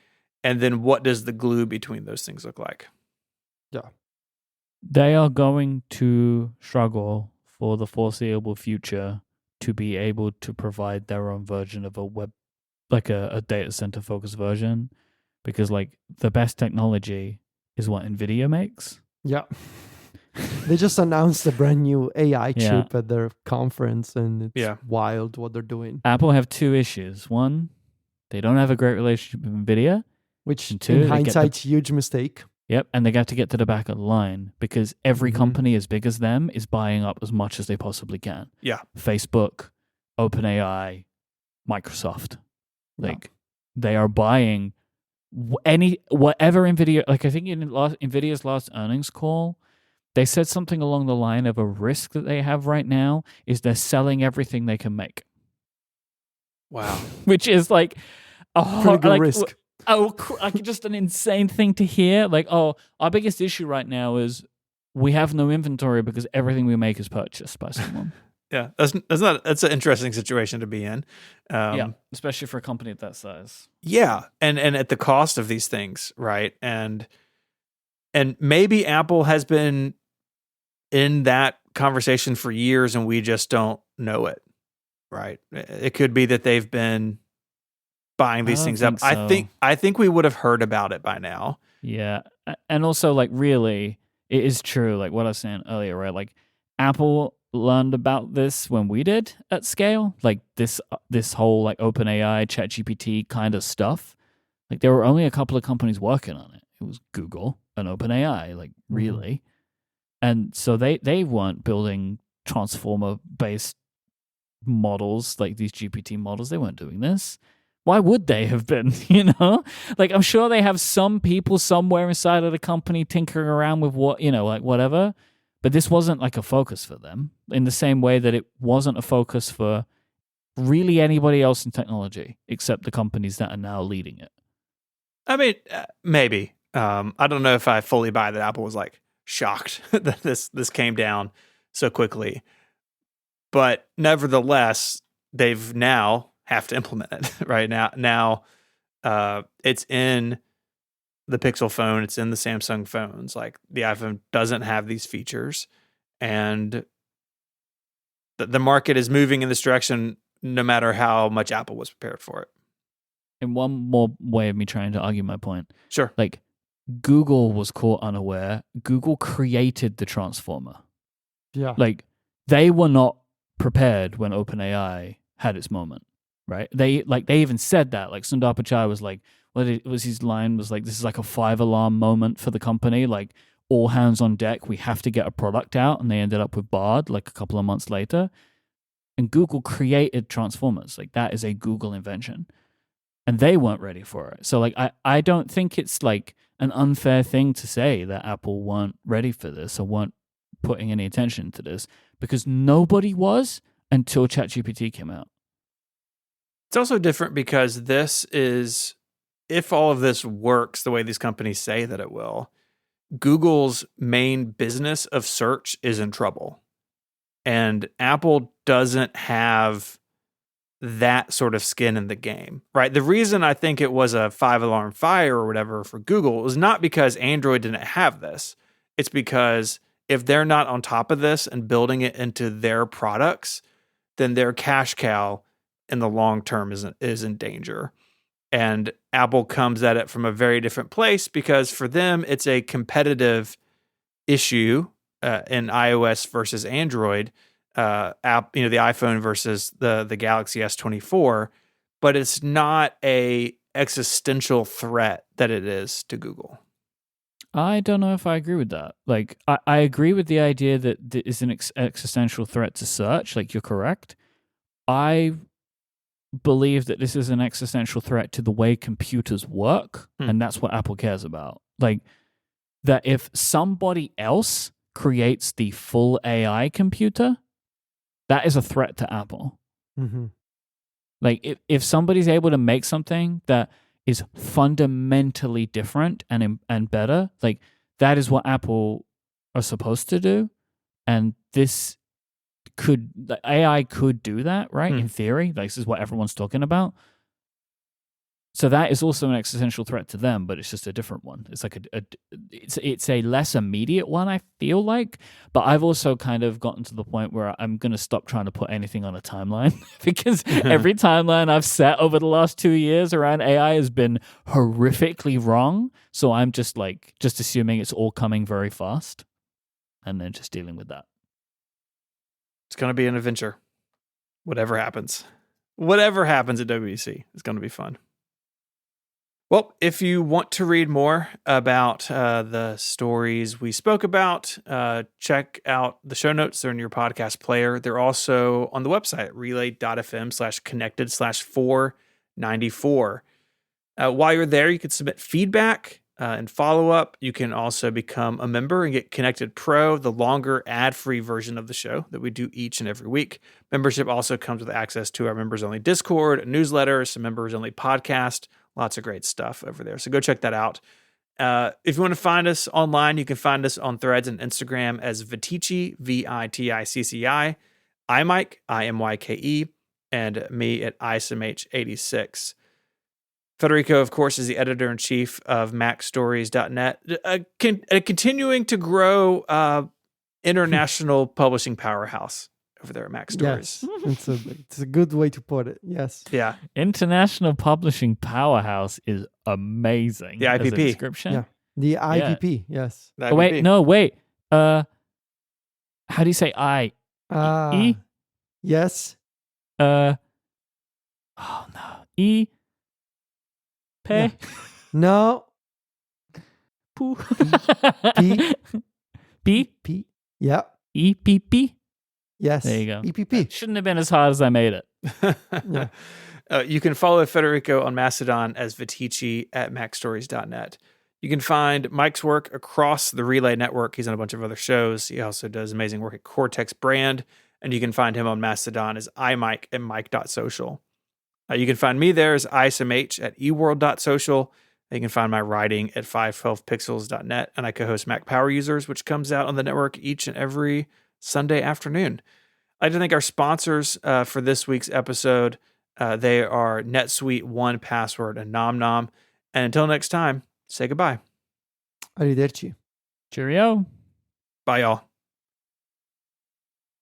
and then what does the glue between those things look like? Yeah. They are going to struggle for the foreseeable future to be able to provide their own version of a web, like a data center focused version, because like the best technology is what NVIDIA makes. Yeah. They just announced a brand new AI Yeah. chip at their conference, and it's Yeah. wild what they're doing. Apple have two issues. One, they don't have a great relationship with NVIDIA. Which, And two, in they get hindsight, huge mistake. Yep, and they got to get to the back of the line because every company as big as them is buying up as much as they possibly can. Yeah. Facebook, OpenAI, Microsoft. Yeah. Like they are buying whatever NVIDIA, like I think in NVIDIA's last earnings call, they said something along the line of a risk that they have right now is they're selling everything they can make. Wow. Which is like a Pretty good risk. like just an insane thing to hear. Like, our biggest issue right now is we have no inventory because everything we make is purchased by someone. Yeah, that's an interesting situation to be in. Yeah, especially for a company of that size. Yeah, and at the cost of these things, right? And maybe Apple has been in that conversation for years and we just don't know it, right? It could be that they've been buying these things up. So. I think we would have heard about it by now. Yeah, and also like really, it is true. Like what I was saying earlier, right? Like Apple learned about this when we did at scale. Like this whole like OpenAI, ChatGPT kind of stuff. Like there were only a couple of companies working on it. It was Google and OpenAI. Like really, and so they weren't building transformer based models like these GPT models. They weren't doing this. Why would they have been, you know? Like, I'm sure they have some people somewhere inside of the company tinkering around with what, you know, like whatever. But this wasn't like a focus for them in the same way that it wasn't a focus for really anybody else in technology except the companies that are now leading it. I mean, maybe. I don't know if I fully buy that Apple was like shocked that this came down so quickly. But nevertheless, they've now have to implement it right now. Now, it's in the Pixel phone. It's in the Samsung phones. Like the iPhone doesn't have these features, and the market is moving in this direction. No matter how much Apple was prepared for it. And one more way of me trying to argue my point. Sure. Like Google was caught unaware. Google created the transformer. Yeah. Like they were not prepared when OpenAI had its moment. Right? They even said that. Like Sundar Pichai was like, his line was like, this is like a 5-alarm moment for the company. Like all hands on deck. We have to get a product out. And they ended up with Bard like a couple of months later. And Google created Transformers. Like that is a Google invention. And they weren't ready for it. So like I don't think it's like an unfair thing to say that Apple weren't ready for this or weren't putting any attention to this because nobody was until ChatGPT came out. It's also different because this is, if all of this works the way these companies say that it will, Google's main business of search is in trouble. And Apple doesn't have that sort of skin in the game, right? The reason I think it was a 5-alarm fire or whatever for Google was not because Android didn't have this. It's because if they're not on top of this and building it into their products, then their cash cow in the long term is in danger. And Apple comes at it from a very different place because for them, it's a competitive issue in iOS versus Android, the iPhone versus the Galaxy S24, but it's not a existential threat that it is to Google. I don't know if I agree with that. Like, I agree with the idea that it is an existential threat to search. Like, you're correct. I believe that this is an existential threat to the way computers work, and that's what Apple cares about. Like, that if somebody else creates the full AI computer, that is a threat to Apple. Mm-hmm. Like, if somebody's able to make something that is fundamentally different and better, like, that is what Apple are supposed to do. And AI could do that, right? In theory, like, this is what everyone's talking about. So that is also an existential threat to them, but it's just a different one. It's like it's a less immediate one, I feel like. But I've also kind of gotten to the point where I'm going to stop trying to put anything on a timeline because every timeline I've set over the last 2 years around AI has been horrifically wrong. So I'm just assuming it's all coming very fast and then just dealing with that. It's going to be an adventure. Whatever happens at WWDC, it's going to be fun. Well, if you want to read more about the stories we spoke about, check out the show notes. They're in your podcast player. They're also on the website, relay.fm/connected/494. While you're there, you can submit feedback and follow up. You can also become a member and get Connected Pro, the longer ad-free version of the show that we do each and every week. Membership also comes with access to our members-only Discord, a newsletter, some members-only podcast. Lots of great stuff over there. So go check that out. If you want to find us online, you can find us on Threads and Instagram as Viticci, Viticci. Myke, Imyke, and me at ISMH86. Federico, of course, is the editor-in-chief of MacStories.net, continuing to grow international publishing powerhouse over there at Mac Stories. Yes. It's a good way to put it. Yes. Yeah. International publishing powerhouse is amazing. The IPP. As a description. Yeah. The IPP. Yes. The Oh, wait. IPP. No, wait. How do you say I? E? Yes. Oh, no. E? Pe? Yeah. No. Poo. P. B? P. Yeah. EPP? Yes. There you go. EPP. Shouldn't have been as hard as I made it. Yeah. You can follow Federico on Mastodon as Viticci at MacStories.net. You can find Myke's work across the Relay network. He's on a bunch of other shows. He also does amazing work at Cortex Brand, and you can find him on Mastodon as iMyke at Myke.social. You can find me there as ISMH at eworld.social. You can find my writing at 512pixels.net, and I co-host Mac Power Users, which comes out on the network each and every Sunday afternoon. I'd like to thank our sponsors for this week's episode. They are NetSuite, 1Password, and NomNom. And until next time, say goodbye. Arrivederci. Cheerio. Bye, y'all.